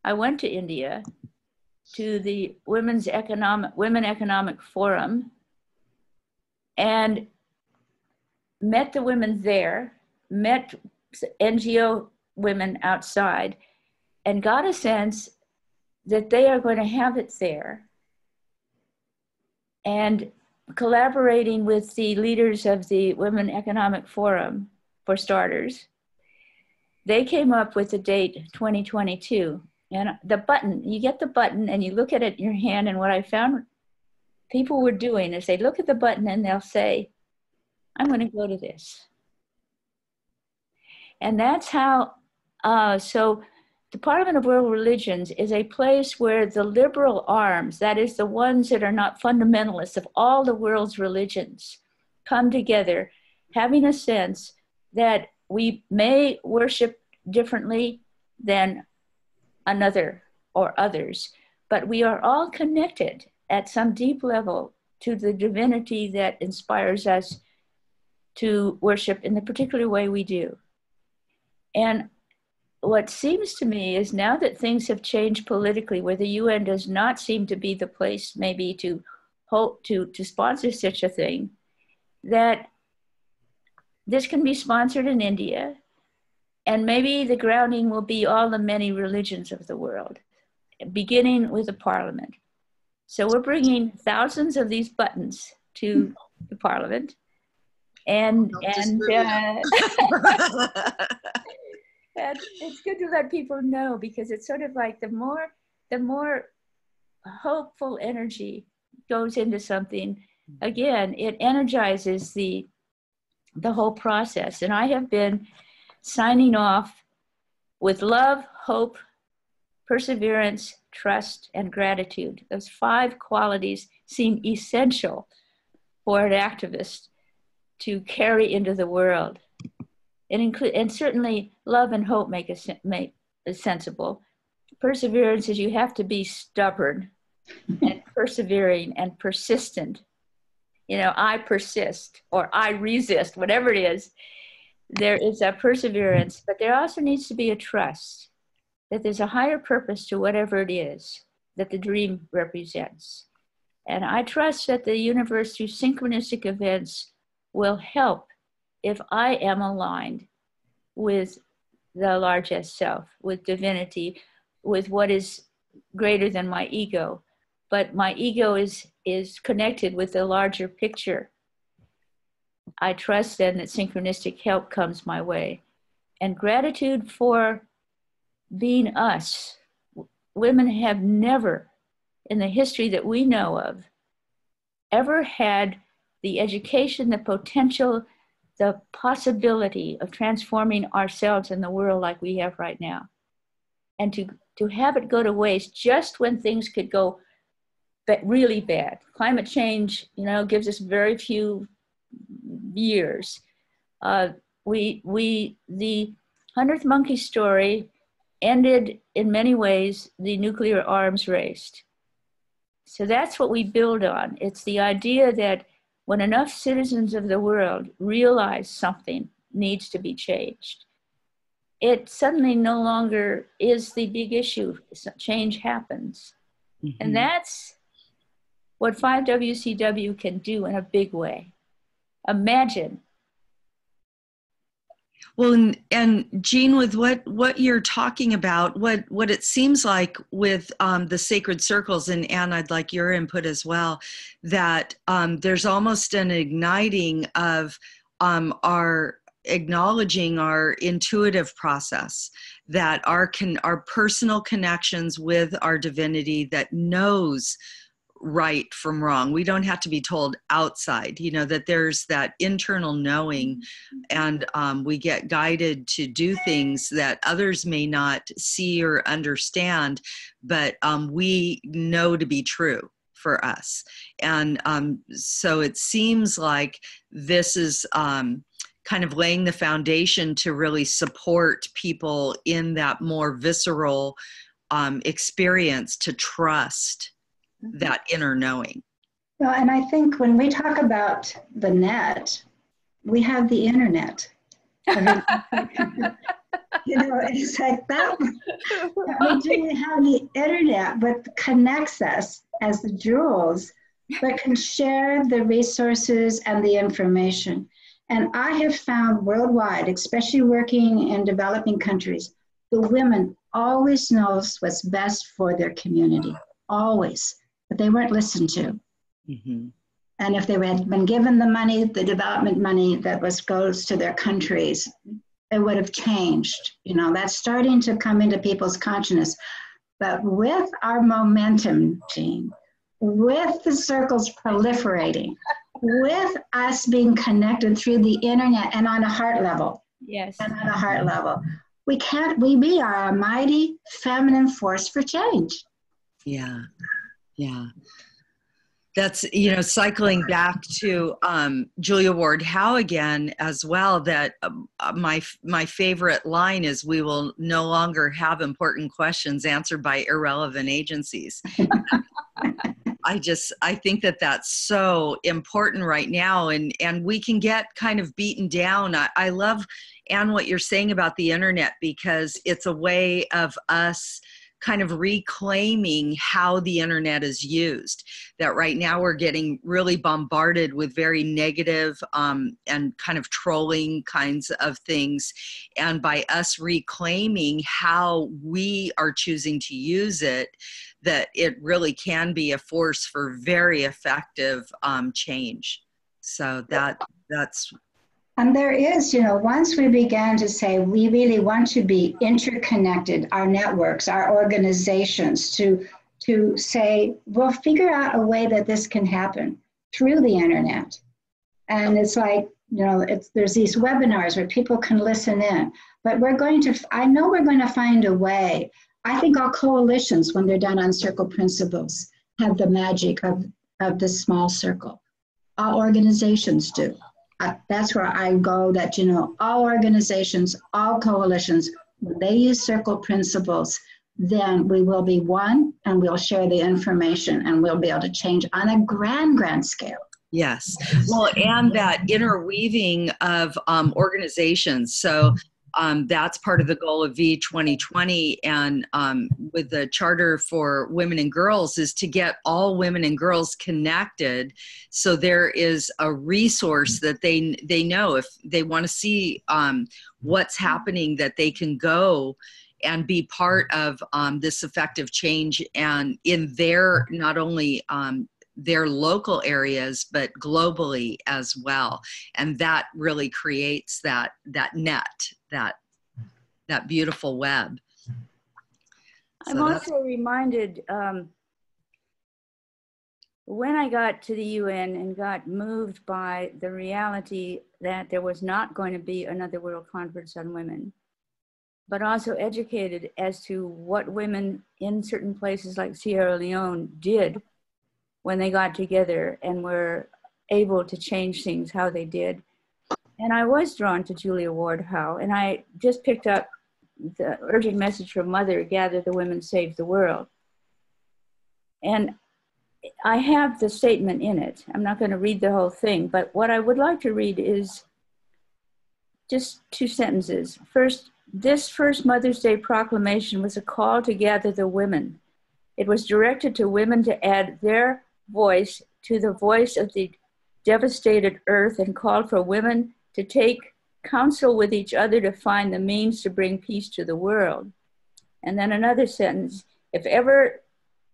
Speaker 3: I went to India to the Women Economic Forum and met the women there, met NGO women outside, and got a sense that they are going to have it there. And collaborating with the leaders of the Women Economic Forum, for starters, they came up with the date 2022. And the button, you get the button and you look at it in your hand, and what I found people were doing is they look at the button and they'll say, I'm going to go to this. And that's how, so Department of World Religions is a place where the liberal arms, that is the ones that are not fundamentalists of all the world's religions, come together, having a sense that we may worship differently than another or others, but we are all connected at some deep level to the divinity that inspires us to worship in the particular way we do. And what seems to me is, now that things have changed politically, where the UN does not seem to be the place maybe to sponsor such a thing, that this can be sponsored in India, and maybe the grounding will be all the many religions of the world, beginning with the parliament. So we're bringing thousands of these buttons to the parliament, and it's good to let people know, because it's sort of like the more hopeful energy goes into something, again, it energizes the whole process. And I have been signing off with love, hope, perseverance, trust, and gratitude. Those 5 qualities seem essential for an activist to carry into the world. And certainly love and hope make it sensible. Perseverance is, you have to be stubborn and persevering and persistent. You know, I persist or I resist, whatever it is. There is a perseverance, but there also needs to be a trust that there's a higher purpose to whatever it is that the dream represents. And I trust that the universe, through synchronistic events, will help if I am aligned with the largest self, with divinity, with what is greater than my ego. But my ego is connected with the larger picture. I trust then that synchronistic help comes my way. And gratitude for being us. Women have never, in the history that we know of, ever had the education, the potential, the possibility of transforming ourselves in the world like we have right now. And to have it go to waste just when things could go really bad. Climate change, gives us very few years. The 100th Monkey story ended, in many ways, the nuclear arms race. So that's what we build on. It's the idea that when enough citizens of the world realize something needs to be changed, it suddenly no longer is the big issue. Change happens. Mm-hmm. And that's what 5WCW can do in a big way. Imagine.
Speaker 2: Well, and Jean, with what you're talking about, what it seems like with the sacred circles, and Anne, I'd like your input as well, that there's almost an igniting of our acknowledging our intuitive process, that our personal connections with our divinity that knows right from wrong. We don't have to be told outside, that there's that internal knowing, and we get guided to do things that others may not see or understand, but we know to be true for us. And so it seems like this is kind of laying the foundation to really support people in that more visceral experience, to trust that inner knowing.
Speaker 4: Well, and I think when we talk about the net, we have the internet. I mean, it's like that. We do have the internet, but connects us as the jewels, but can share the resources and the information. And I have found worldwide, especially working in developing countries, the women always knows what's best for their community, always, but they weren't listened to.
Speaker 2: Mm-hmm.
Speaker 4: And if they had been given the money, the development money that goes to their countries, it would have changed. That's starting to come into people's consciousness. But with our momentum, Jean, with the circles proliferating, with us being connected through the internet and on a heart level,
Speaker 3: yes,
Speaker 4: and on a heart level, we are a mighty feminine force for change.
Speaker 2: Yeah. That's, cycling back to Julia Ward Howe again as well, that my favorite line is, we will no longer have important questions answered by irrelevant agencies. I think that that's so important right now, and we can get kind of beaten down. I love, Ann, what you're saying about the internet, because it's a way of us kind of reclaiming how the internet is used. That right now we're getting really bombarded with very negative and kind of trolling kinds of things. And by us reclaiming how we are choosing to use it, that it really can be a force for very effective change. So that's.
Speaker 4: And there is, once we began to say we really want to be interconnected, our networks, our organizations, to say, we'll figure out a way that this can happen through the internet. And it's like, there's these webinars where people can listen in, but I know we're going to find a way. I think all coalitions, when they're done on circle principles, have the magic of the small circle. All organizations do. That's where I go, that, all organizations, all coalitions, when they use circle principles, then we will be one, and we'll share the information, and we'll be able to change on a grand scale.
Speaker 2: Yes. Well, and that interweaving of organizations. So that's part of the goal of V 2020, and with the Charter for Women and Girls, is to get all women and girls connected, so there is a resource that they know if they want to see what's happening, that they can go and be part of this effective change, and in their, not only their local areas, but globally as well. And that really creates that net, that beautiful web.
Speaker 3: I'm also reminded, when I got to the UN and got moved by the reality that there was not going to be another World Conference on Women, but also educated as to what women in certain places like Sierra Leone did when they got together and were able to change things how they did. And I was drawn to Julia Ward Howe, and I just picked up the urgent message from Mother, Gather the Women, Save the World. And I have the statement in it. I'm not going to read the whole thing, but what I would like to read is just 2 sentences. First, this first Mother's Day proclamation was a call to gather the women. It was directed to women to add their voice to the voice of the devastated earth, and called for women to take counsel with each other to find the means to bring peace to the world. And then another sentence, if ever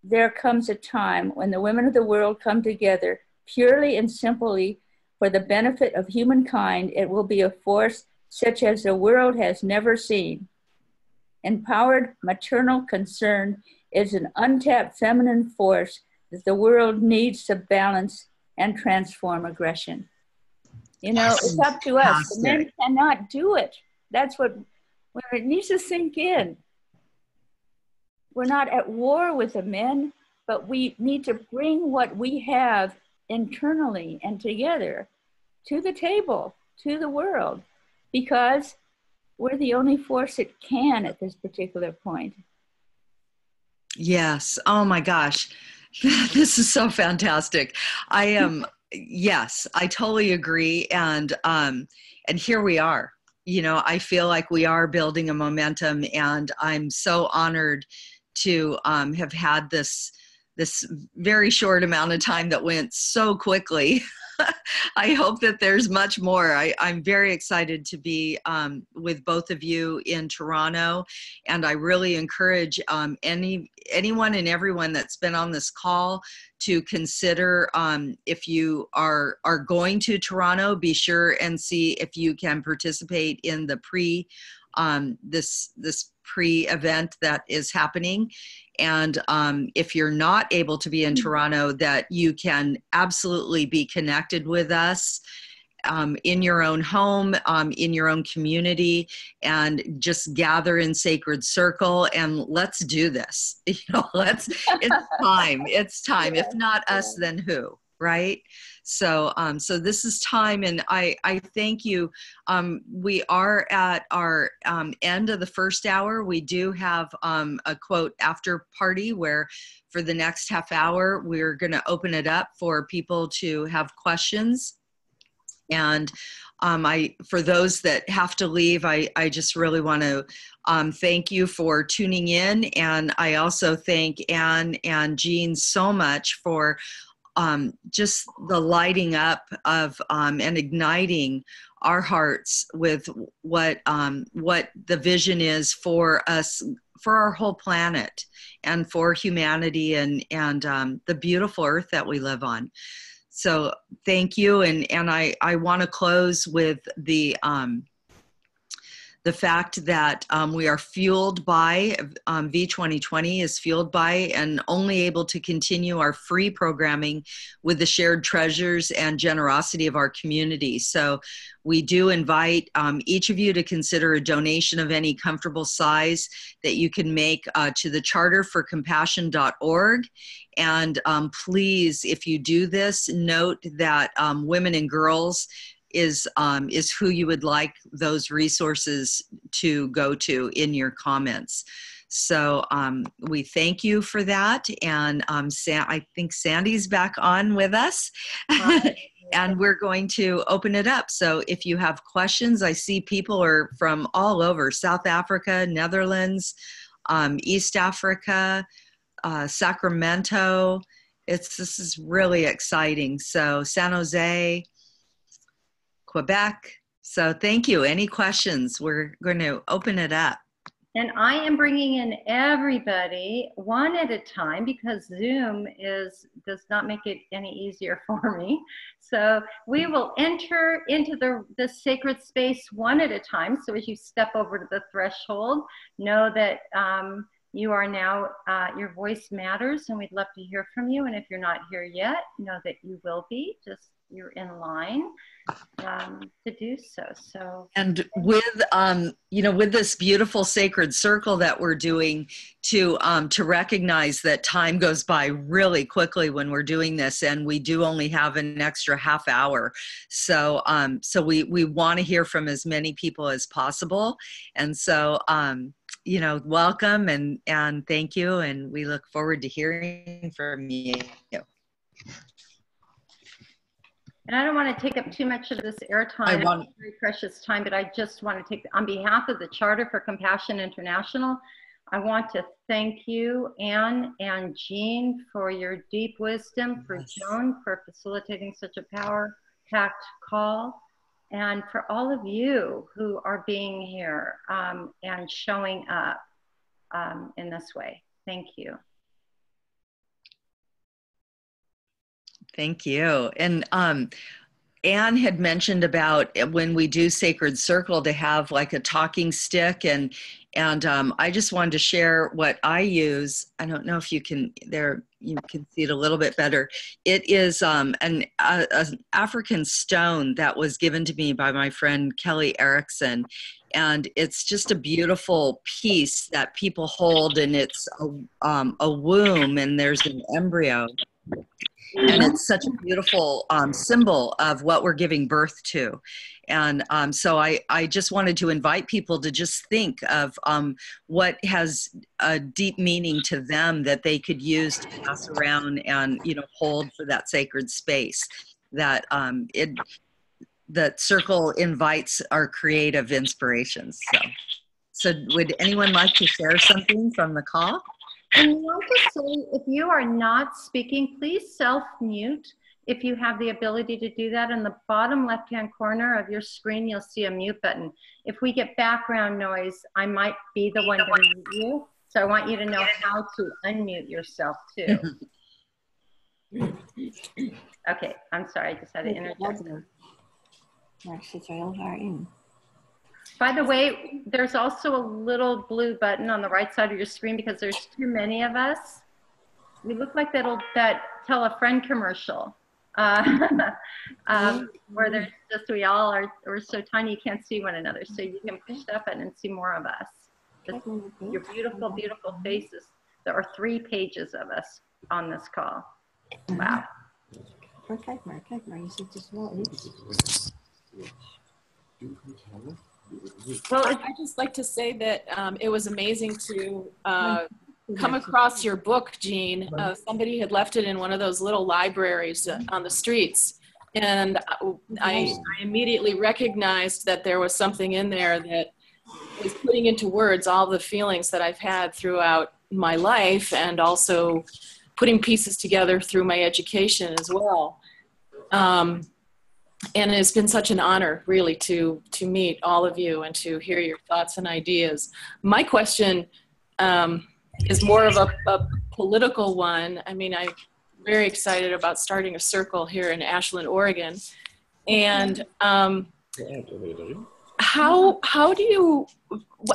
Speaker 3: there comes a time when the women of the world come together purely and simply for the benefit of humankind, it will be a force such as the world has never seen. Empowered maternal concern is an untapped feminine force that the world needs to balance and transform aggression. It's up to us. The men cannot do it. That's where it needs to sink in. We're not at war with the men, but we need to bring what we have internally and together to the table, to the world, because we're the only force that can at this particular point.
Speaker 2: Yes. Oh my gosh. This is so fantastic. I am, yes, I totally agree. And here we are. You know, I feel like we are building a momentum, and I'm so honored to have had this very short amount of time that went so quickly. I hope that there's much more. I'm very excited to be with both of you in Toronto, and I really encourage anyone and everyone that's been on this call to consider, if you are going to Toronto, be sure and see if you can participate in the this pre-event that is happening. And if you're not able to be in Toronto, that you can absolutely be connected with us in your own home, in your own community, and just gather in sacred circle and let's do this. You know, it's time. If not us, then who, right? So, so this is time, and I thank you. We are at our end of the first hour. We do have a quote after party where for the next half hour, we're going to open it up for people to have questions. And for those that have to leave, I just really want to thank you for tuning in. And I also thank Ann and Jean so much for just the lighting up of and igniting our hearts with what the vision is for us, for our whole planet, and for humanity, and the beautiful earth that we live on. So thank you, and I want to close with the fact that we are fueled by, V2020 is fueled by and only able to continue our free programming with the shared treasures and generosity of our community. So we do invite each of you to consider a donation of any comfortable size that you can make to the charterforcompassion.org. And please, if you do this, note that women and girls is who you would like those resources to go to in your comments. So we thank you for that. And I think Sandy's back on with us. And we're going to open it up. So if you have questions, I see people are from all over: South Africa, Netherlands, East Africa, Sacramento. This is really exciting. So San Jose, Quebec. So thank you. Any questions? We're going to open it up.
Speaker 1: And I am bringing in everybody one at a time because Zoom does not make it any easier for me. So we will enter into the sacred space one at a time. So as you step over to the threshold, know that you are now, your voice matters, and we'd love to hear from you. And if you're not here yet, know that you will be. Just you're in line to do so. So, and
Speaker 2: with with this beautiful sacred circle that we're doing, to recognize that time goes by really quickly when we're doing this, and we do only have an extra half hour. So so we want to hear from as many people as possible, and so welcome and thank you, and we look forward to hearing from you.
Speaker 1: And I don't want to take up too much of this airtime. It's very precious time, but I just want to take, on behalf of the Charter for Compassion International, I want to thank you, Ann and Jean, for your deep wisdom, for Joan for facilitating such a power-packed call, and for all of you who are being here and showing up in this way. Thank you.
Speaker 2: Thank you. And Ann had mentioned about when we do Sacred Circle to have like a talking stick, and I just wanted to share what I use. I don't know if you can see it a little bit better. It is an African stone that was given to me by my friend Kelly Erickson. And it's just a beautiful piece that people hold, and it's a womb, and there's an embryo. And it's such a beautiful symbol of what we're giving birth to. And so I just wanted to invite people to just think of what has a deep meaning to them that they could use to pass around and, you know, hold for that sacred space. That that circle invites our creative inspirations. So would anyone like to share something from the call?
Speaker 1: And I'll just say, if you are not speaking, please self-mute. If you have the ability to do that, in the bottom left-hand corner of your screen, you'll see a mute button. If we get background noise, I might be the one to mute you. So I want you to know how to unmute yourself too. Okay, I'm sorry, I just had to interject. By the way, there's also a little blue button on the right side of your screen because there's too many of us. We look like that tell a friend commercial where there's just, we're so tiny you can't see one another. So you can push that button and see more of us. Just your beautiful, beautiful faces. There are 3 pages of us on this call. Wow.
Speaker 5: Well, I'd just like to say that it was amazing to come across your book, Jean. Somebody had left it in one of those little libraries on the streets. And I immediately recognized that there was something in there that was putting into words all the feelings that I've had throughout my life, and also putting pieces together through my education as well. And it's been such an honor, really, to meet all of you and to hear your thoughts and ideas. My question is more of a political one. I mean, I'm very excited about starting a circle here in Ashland, Oregon. And how do you,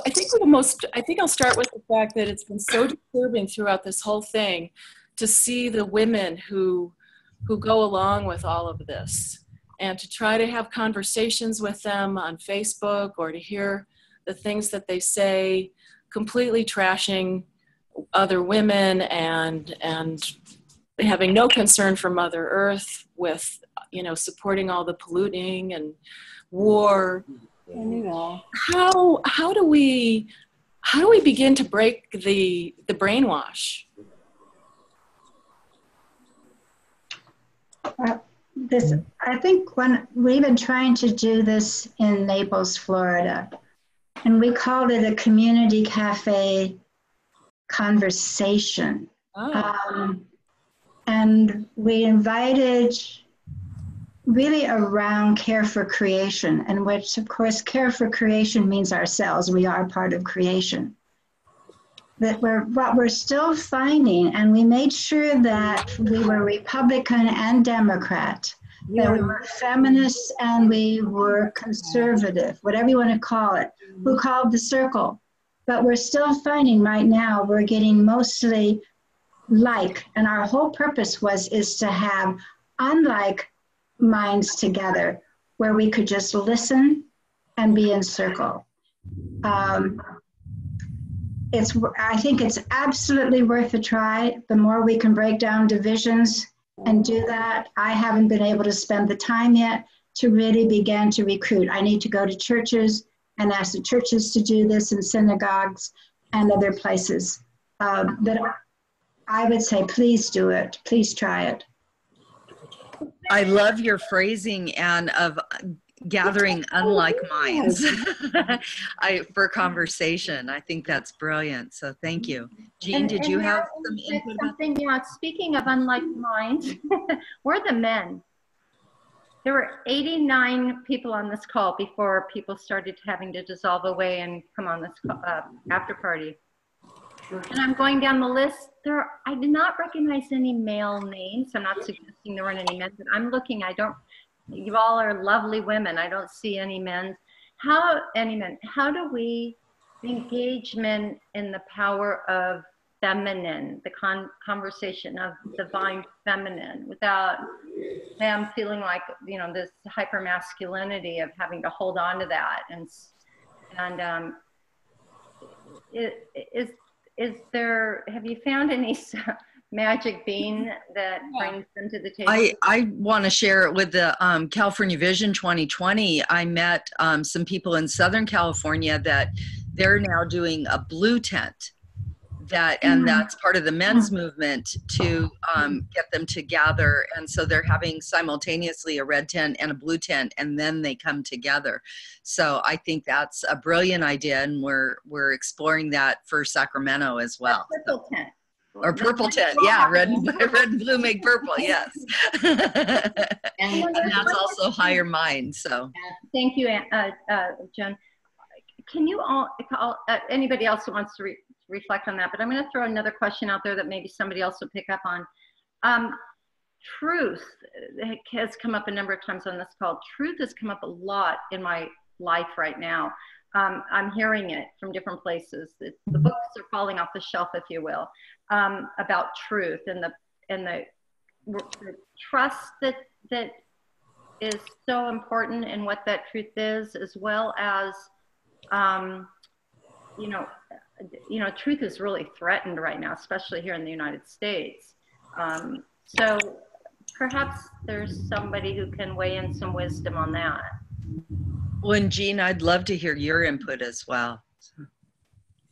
Speaker 5: I think I'll start with the fact that it's been so disturbing throughout this whole thing to see the women who go along with all of this, and to try to have conversations with them on Facebook, or to hear the things that they say, completely trashing other women and having no concern for Mother Earth, with, you know, supporting all the polluting and war. How do we begin to break the brainwash?
Speaker 4: I think when we've been trying to do this in Naples, Florida, and we called it a community cafe conversation. And we invited really around care for creation, and which of course care for creation means ourselves. We are part of creation. That what we're still finding, and we made sure that we were Republican and Democrat, that we were feminists and we were conservative, whatever you want to call it, who called the circle. But we're still finding right now, we're getting mostly like, and our whole purpose is to have unlike minds together where we could just listen and be in circle. I think it's absolutely worth a try. The more we can break down divisions and do that. I haven't been able to spend the time yet to really begin to recruit. I need to go to churches and ask the churches to do this, and synagogues and other places. But I would say, please do it. Please try it.
Speaker 2: I love your phrasing, Anne, of gathering unlike minds for conversation. I think that's brilliant. So thank you. Jean, did you have some input?
Speaker 1: Something, yeah, speaking of unlike minds, we're the men. There were 89 people on this call before people started having to dissolve away and come on this after party. And I'm going down the list. I did not recognize any male names. I'm not suggesting there weren't any men, but I'm looking, you all are lovely women. I don't see any men. How do we engage men in the power of feminine, the conversation of divine feminine, without them feeling like, you know, this hyper masculinity of having to hold on to that? Have you found any magic bean that brings them to the table?
Speaker 2: I want to share it with the California Vision 2020. I met some people in Southern California that they're now doing a blue tent. And that's part of the men's movement to get them to gather. And so they're having simultaneously a red tent and a blue tent, and then they come together. So I think that's a brilliant idea, and we're exploring that for Sacramento as well.
Speaker 1: Purple tent.
Speaker 2: Or purple tent, yeah, red and blue make purple, yes. And that's also higher mind, so.
Speaker 1: Thank you, Joan. Can you all, anybody else who wants to reflect on that, but I'm going to throw another question out there that maybe somebody else will pick up on. Truth has come up a number of times on this call. Truth has come up a lot in my life right now. I'm hearing it from different places. The books are falling off the shelf, if you will, about truth and the trust that is so important in what that truth is, as well as truth is really threatened right now, especially here in the United States. So perhaps there's somebody who can weigh in some wisdom on that.
Speaker 2: Well, and Jean, I'd love to hear your input as well.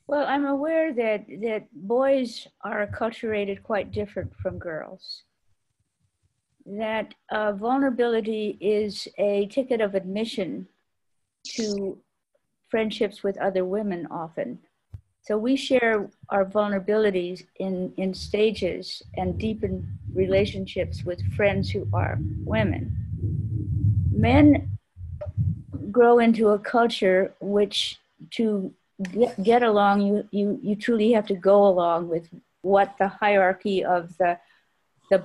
Speaker 3: Well, I'm aware that boys are acculturated quite different from girls. That vulnerability is a ticket of admission to friendships with other women often. So we share our vulnerabilities in stages and deepen relationships with friends who are women. Men grow into a culture which to get along, you truly have to go along with what the hierarchy of the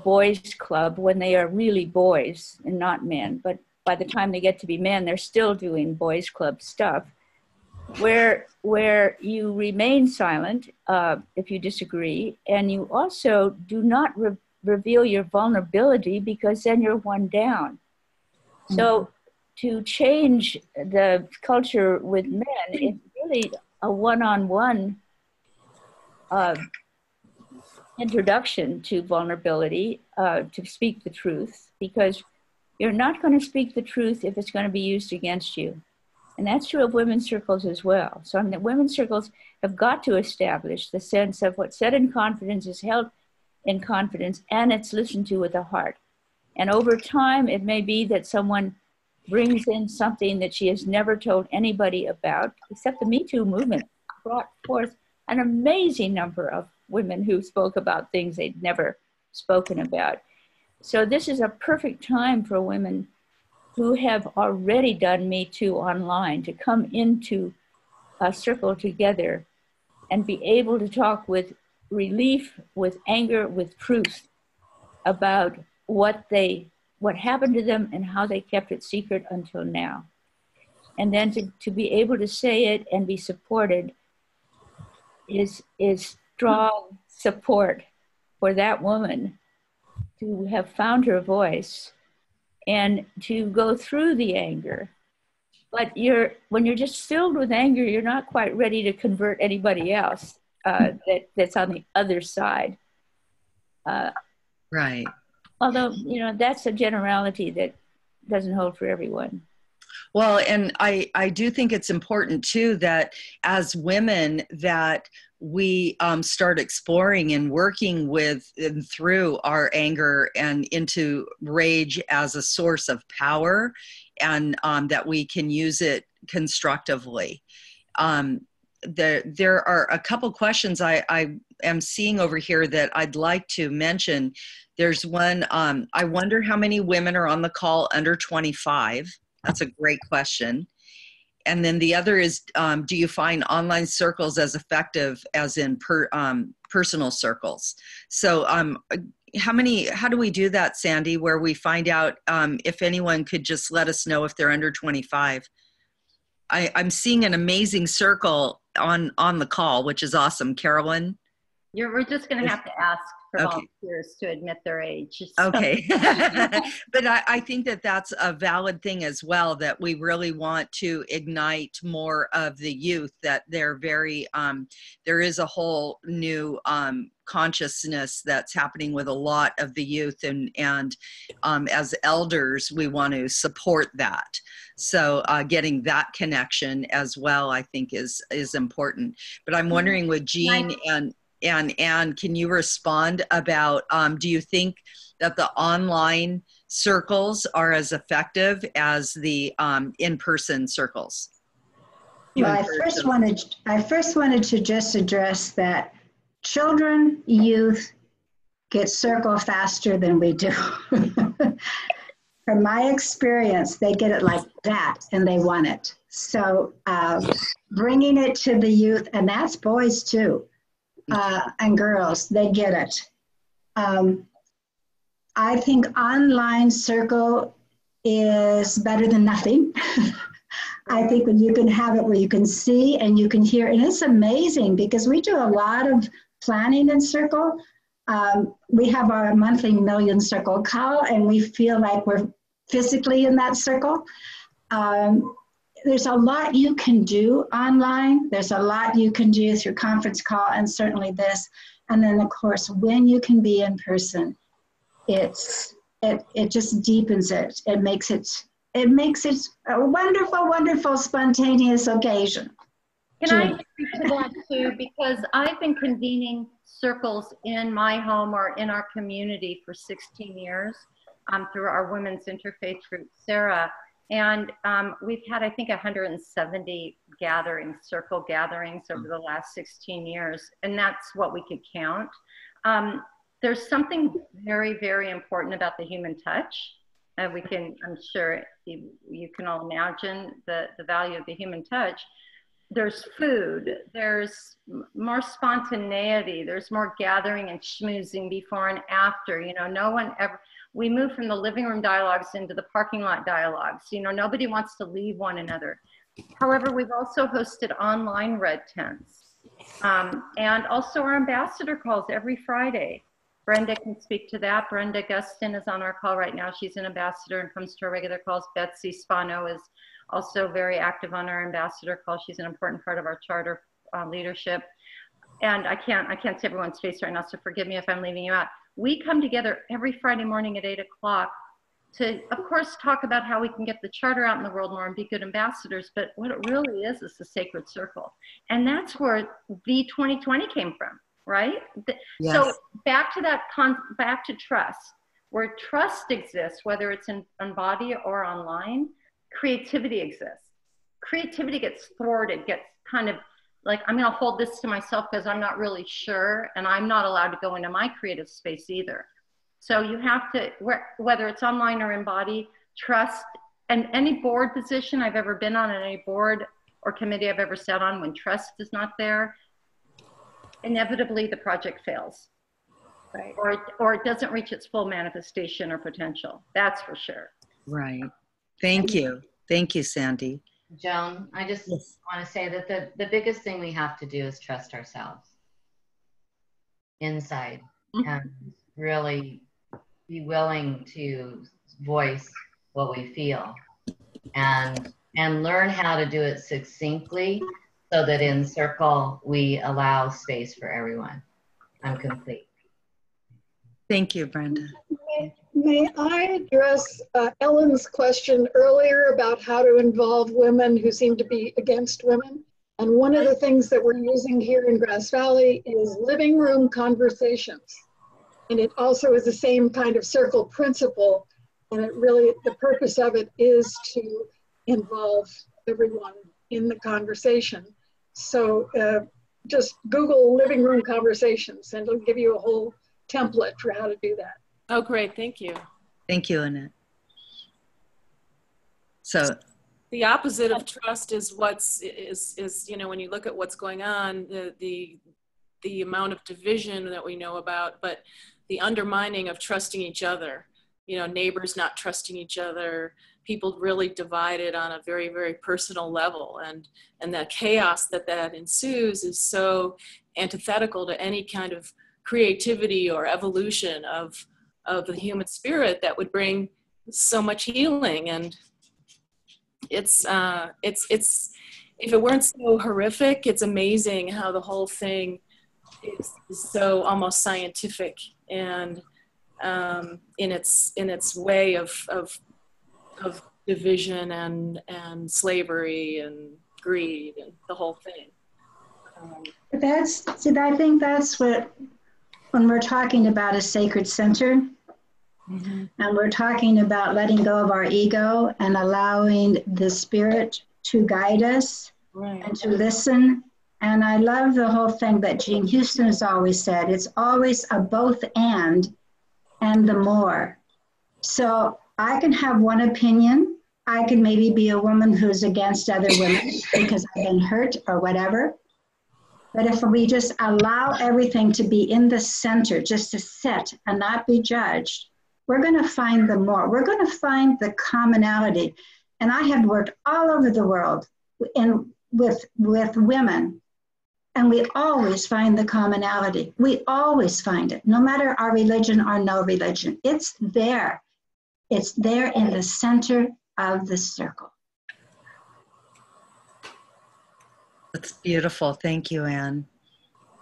Speaker 3: boys club, when they are really boys and not men, but by the time they get to be men, they're still doing boys club stuff, where you remain silent if you disagree, and you also do not reveal your vulnerability, because then you're one down. So to change the culture with men, it's really a one-on-one introduction to vulnerability, to speak the truth, because you're not going to speak the truth if it's going to be used against you. And that's true of women's circles as well. So the women's circles have got to establish the sense of what's said in confidence is held in confidence, and it's listened to with the heart. And over time, it may be that someone brings in something that she has never told anybody about, except the Me Too movement brought forth an amazing number of women who spoke about things they'd never spoken about. So this is a perfect time for women who have already done Me Too online to come into a circle together and be able to talk with relief, with anger, with truth about what happened to them and how they kept it secret until now. And then to be able to say it and be supported is strong support for that woman to have found her voice and to go through the anger. But when you're just filled with anger, you're not quite ready to convert anybody else that's on the other side.
Speaker 2: Right.
Speaker 3: Although, that's a generality that doesn't hold for everyone.
Speaker 2: Well, and I do think it's important too that as women that we start exploring and working with and through our anger and into rage as a source of power, and that we can use it constructively. There are a couple questions I am seeing over here that I'd like to mention. There's one, I wonder how many women are on the call under 25. That's a great question. And then the other is, do you find online circles as effective as in personal circles? So how do we do that, Sandy, where we find out if anyone could just let us know if they're under 25? I'm seeing an amazing circle on the call, which is awesome. Carolyn,
Speaker 1: We're just going to have to ask for
Speaker 2: Okay.
Speaker 1: volunteers to admit their age.
Speaker 2: Okay. But I think that that's a valid thing as well, that we really want to ignite more of the youth, that they're very, there is a whole new consciousness that's happening with a lot of the youth, and as elders, we want to support that. So getting that connection as well, I think is important. But I'm wondering with Jean and Ann, can you respond about, do you think that the online circles are as effective as the in-person circles?
Speaker 4: Well, I first wanted to just address that children, youth get circle faster than we do. From my experience, they get it like that and they want it. So bringing it to the youth, and that's boys too, and girls, they get it. I think online circle is better than nothing. I think when you can have it where you can see and you can hear, and it's amazing because we do a lot of planning in circle. We have our monthly Million Circle call, and we feel like we're physically in that circle. There's a lot you can do online. There's a lot you can do through conference call, and certainly this. And then, of course, when you can be in person, it just deepens it. It makes it a wonderful, wonderful, spontaneous occasion.
Speaker 1: Can I speak to that too? Because I've been convening circles in my home or in our community for 16 years through our women's interfaith group, Sarah. And we've had, I think, 170 gatherings, circle gatherings over the last 16 years. And that's what we could count. There's something very, very important about the human touch. I'm sure you can all imagine the value of the human touch. There's food, there's more spontaneity, there's more gathering and schmoozing before and after. You know, we move from the living room dialogues into the parking lot dialogues. You know, nobody wants to leave one another. However, we've also hosted online red tents and also our ambassador calls every Friday. Brenda can speak to that. Brenda Gustin is on our call right now. She's an ambassador and comes to our regular calls. Betsy Spano is also very active on our ambassador call. She's an important part of our charter leadership. And I can't see everyone's face right now, so forgive me if I'm leaving you out. We come together every Friday morning at 8 o'clock to, of course, talk about how we can get the charter out in the world more and be good ambassadors. But what it really is the sacred circle. And that's where the 2020 came from, right? Yes. So back to that, back to trust. Where trust exists, whether it's in body or online, creativity exists. Creativity gets thwarted, gets kind of like, I'm going to hold this to myself because I'm not really sure, and I'm not allowed to go into my creative space either. So you have to, whether it's online or in body, trust. And any board position I've ever been on, and any board or committee I've ever sat on, when trust is not there, inevitably the project fails. Right. Or it doesn't reach its full manifestation or potential. That's for sure.
Speaker 2: Right. Thank you. Thank you, Sandy.
Speaker 6: Joan, I just want to say that the biggest thing we have to do is trust ourselves inside and really be willing to voice what we feel and learn how to do it succinctly so that in circle we allow space for everyone. I'm complete.
Speaker 2: Thank you, Brenda.
Speaker 7: May I address Ellen's question earlier about how to involve women who seem to be against women? And one of the things that we're using here in Grass Valley is living room conversations. And it also is the same kind of circle principle. And it really, the purpose of it is to involve everyone in the conversation. So just Google living room conversations and it'll give you a whole template for how to do that.
Speaker 5: Oh, great. Thank you.
Speaker 2: Thank you, Annette. So
Speaker 5: the opposite of trust is you know, when you look at what's going on, the amount of division that we know about, but the undermining of trusting each other. you know, neighbors not trusting each other, people really divided on a very, very personal level. And the chaos that ensues is so antithetical to any kind of creativity or evolution of the human spirit that would bring so much healing. And it's if it weren't so horrific, it's amazing how the whole thing is so almost scientific and in its way of division and slavery and greed and the whole thing.
Speaker 4: I think that's what, when we're talking about a sacred center, and we're talking about letting go of our ego and allowing the spirit to guide us and to listen. And I love the whole thing that Jean Houston has always said, it's always a both and the more. So I can have one opinion. I can maybe be a woman who's against other women because I've been hurt or whatever. But if we just allow everything to be in the center, just to sit and not be judged, we're going to find the more. We're going to find the commonality. And I have worked all over the world with women, and we always find the commonality. We always find it, no matter our religion or no religion. It's there. It's there in the center of the circle.
Speaker 2: That's beautiful. Thank you, Anne.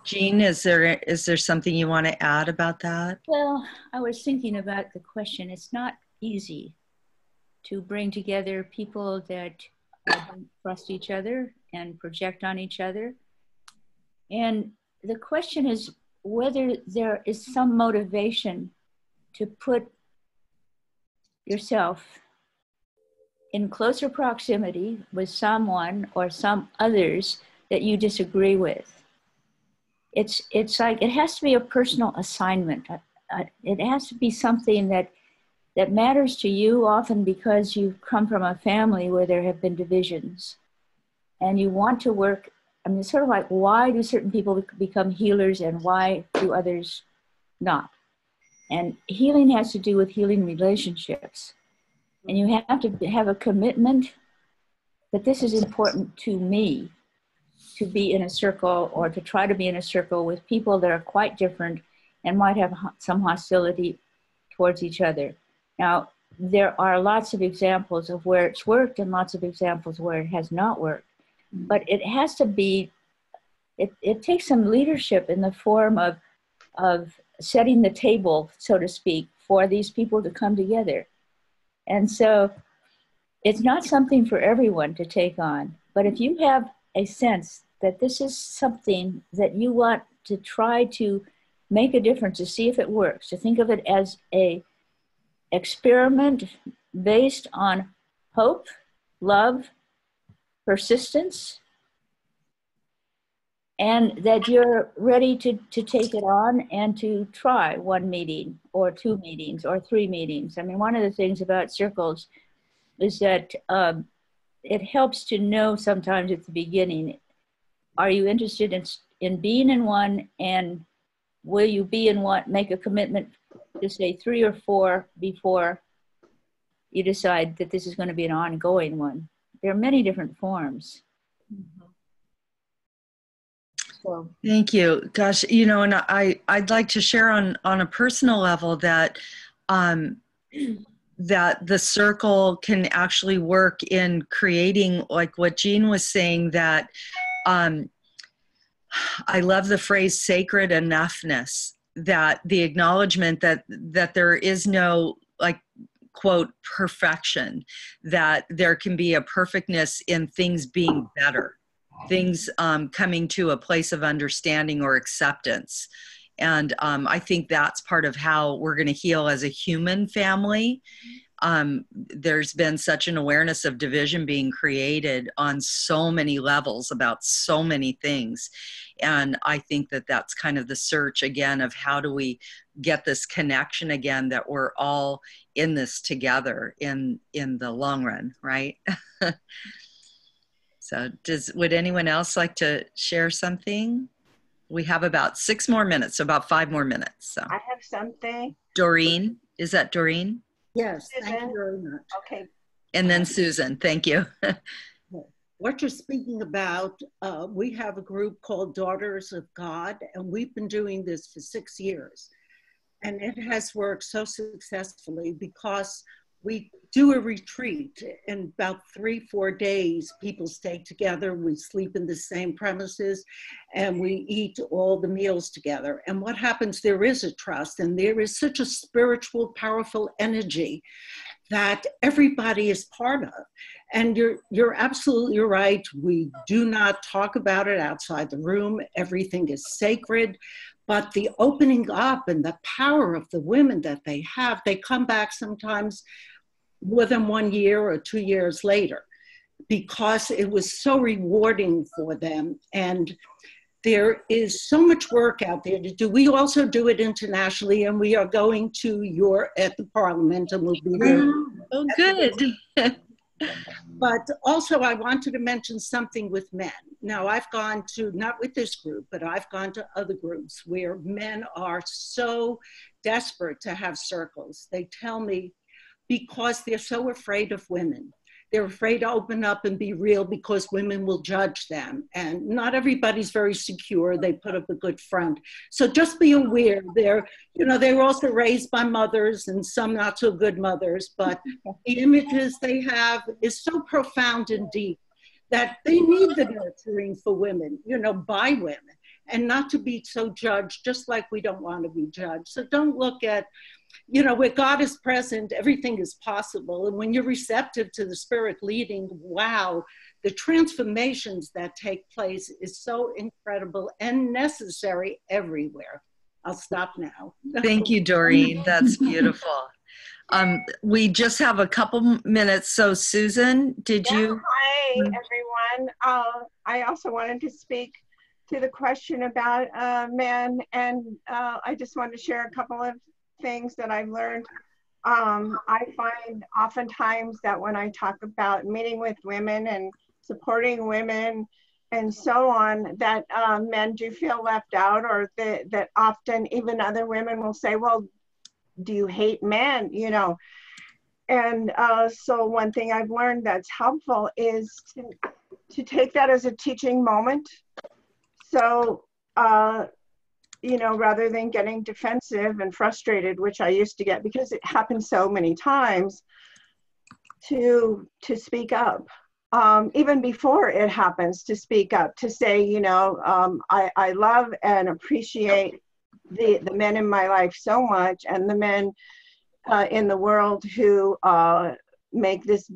Speaker 2: Jean, is there something you want to add about that?
Speaker 3: Well, I was thinking about the question. It's not easy to bring together people that don't trust each other and project on each other. And the question is whether there is some motivation to put yourself in closer proximity with someone or some others that you disagree with. It's like, it has to be a personal assignment. It has to be something that matters to you, often because you've come from a family where there have been divisions and you want to work. I mean, it's sort of like, why do certain people become healers and why do others not? And healing has to do with healing relationships. And you have to have a commitment that this is important to me, to be in a circle or to try to be in a circle with people that are quite different and might have some hostility towards each other. Now, there are lots of examples of where it's worked and lots of examples where it has not worked. But it has to be, it takes some leadership in the form of setting the table, so to speak, for these people to come together. And so it's not something for everyone to take on. But if you have a sense that this is something that you want to try to make a difference, to see if it works, to think of it as a experiment based on hope, love, persistence, and that you're ready to take it on and to try one meeting or two meetings or three meetings. I mean, one of the things about circles is that it helps to know sometimes at the beginning, are you interested in being in one, and will you be in one, make a commitment to say 3 or 4 before you decide that this is going to be an ongoing one. There are many different forms. So.
Speaker 2: Thank you. Gosh, you know, and I'd like to share on a personal level that that the circle can actually work in creating, like what Jean was saying, that I love the phrase sacred enoughness, that the acknowledgement that there is no, like, quote, perfection, that there can be a perfectness in things being better, things coming to a place of understanding or acceptance. And I think that's part of how we're going to heal as a human family. There's been such an awareness of division being created on so many levels about so many things. And I think that that's kind of the search again of how do we get this connection again, that we're all in this together in the long run, right? So would anyone else like to share something? We have about 6 more minutes, so about 5 more minutes. So
Speaker 8: I have something.
Speaker 2: Doreen, is that Doreen?
Speaker 8: Yes,
Speaker 9: Susan.
Speaker 8: thank you very much.
Speaker 9: Okay.
Speaker 2: And then Susan, thank you.
Speaker 8: What you're speaking about, we have a group called Daughters of God, and we've been doing this for 6 years. And it has worked so successfully because we do a retreat in about 3-4 days. People stay together, we sleep in the same premises, and we eat all the meals together. And what happens, there is a trust, and there is such a spiritual, powerful energy that everybody is part of. And you're absolutely right. We do not talk about it outside the room. Everything is sacred. But the opening up and the power of the women that they have, they come back sometimes more than 1 year or 2 years later, because it was so rewarding for them. And there is so much work out there to do. We also do it internationally, and we are going to at the Parliament, and we'll be there.
Speaker 2: Oh, good.
Speaker 8: But also I wanted to mention something with men. Now I've gone to, not with this group, but I've gone to other groups where men are so desperate to have circles. They tell me because they're so afraid of women. They're afraid to open up and be real because women will judge them. And not everybody's very secure. They put up a good front. So just be aware. They were also raised by mothers and some not so good mothers, but the images they have is so profound and deep that they need the nurturing for women, by women, and not to be so judged, just like we don't want to be judged. So don't look at, where God is present, everything is possible. And when you're receptive to the Spirit leading, wow, the transformations that take place is so incredible and necessary everywhere. I'll stop now.
Speaker 2: Thank you, Doreen. That's beautiful. We just have a couple minutes. So Susan, did you?
Speaker 9: Hi, everyone. I also wanted to speak to the question about men, and I just wanted to share a couple of things that I've learned. I find oftentimes that when I talk about meeting with women and supporting women and so on, that men do feel left out, or that often even other women will say, well, do you hate men, And so one thing I've learned that's helpful is to take that as a teaching moment. So, rather than getting defensive and frustrated, which I used to get because it happened so many times, to speak up, even before it happens, to speak up, to say, I love and appreciate the men in my life so much, and the men in the world who make this,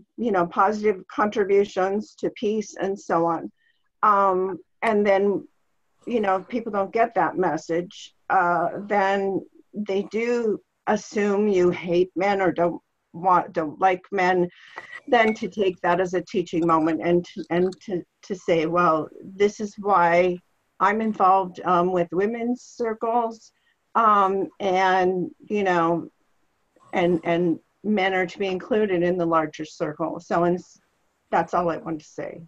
Speaker 9: positive contributions to peace and so on. And then, if people don't get that message, then they do assume you hate men or don't like men, then to take that as a teaching moment and to say, well, this is why I'm involved with women's circles, and men are to be included in the larger circle. So that's all I want to say.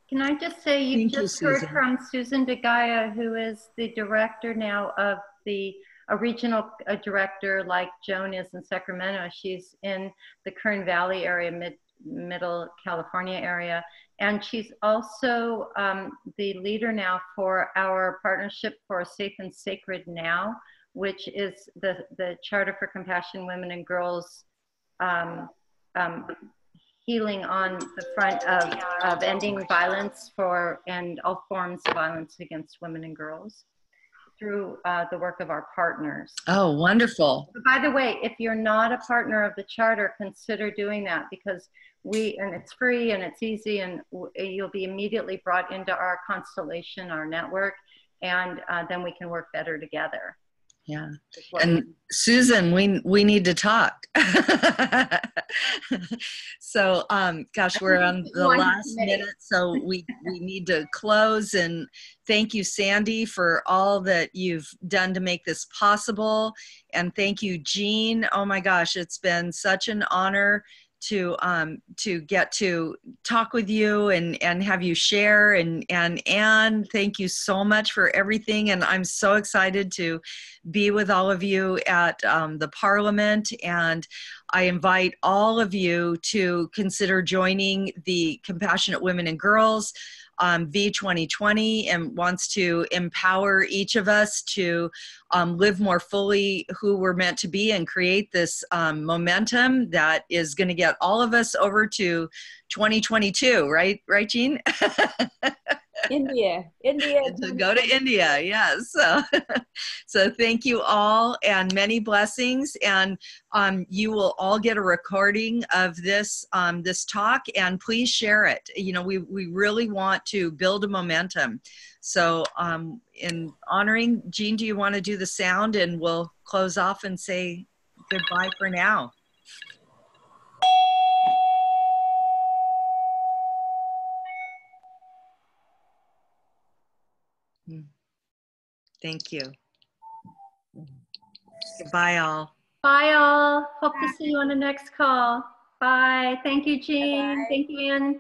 Speaker 1: Can I just say, you've just heard from Susan DeGaia, who is the director now of a regional director like Joan is in Sacramento. She's in the Kern Valley area, middle California area. And she's also the leader now for our partnership for Safe and Sacred Now, which is the Charter for Compassion, Women and Girls healing on the front of ending violence and all forms of violence against women and girls through the work of our partners.
Speaker 2: Oh, wonderful.
Speaker 1: But by the way, if you're not a partner of the Charter, consider doing that, because and it's free and it's easy, and you'll be immediately brought into our constellation, our network, and then we can work better together.
Speaker 2: Yeah. And Susan, we need to talk. So, gosh, we're on the last minute, so we need to close. And thank you, Sandy, for all that you've done to make this possible. And thank you, Jean. Oh my gosh, it's been such an honor to get to talk with you and have you share, and Anne, thank you so much for everything, and I'm so excited to be with all of you at the Parliament, and I invite all of you to consider joining the Compassionate Women and Girls V2020, and wants to empower each of us to live more fully who we're meant to be and create this momentum that is going to get all of us over to 2022, right, Jean?
Speaker 3: India.
Speaker 2: To go to India, yes. So thank you all, and many blessings. And you will all get a recording of this this talk, and please share it. You know, we really want to build a momentum. So in honoring Jean, do you want to do the sound, and we'll close off and say goodbye for now? Thank you. Goodbye, all.
Speaker 1: Bye, all. Hope to see you on the next call. Bye. Thank you, Jean.
Speaker 3: Bye-bye.
Speaker 1: Thank you, Ann.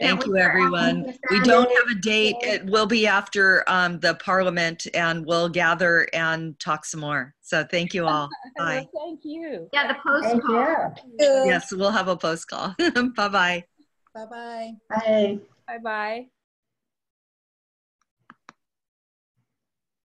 Speaker 2: Thank you, everyone. We don't have a date. It will be after the Parliament, and we'll gather and talk some more. So thank you all. Bye.
Speaker 3: Well, thank you.
Speaker 1: Yeah, the post
Speaker 4: Thank
Speaker 1: call.
Speaker 4: you.
Speaker 2: Yes, we'll have a post call. Bye-bye.
Speaker 5: Bye-bye.
Speaker 4: Bye.
Speaker 3: Bye-bye.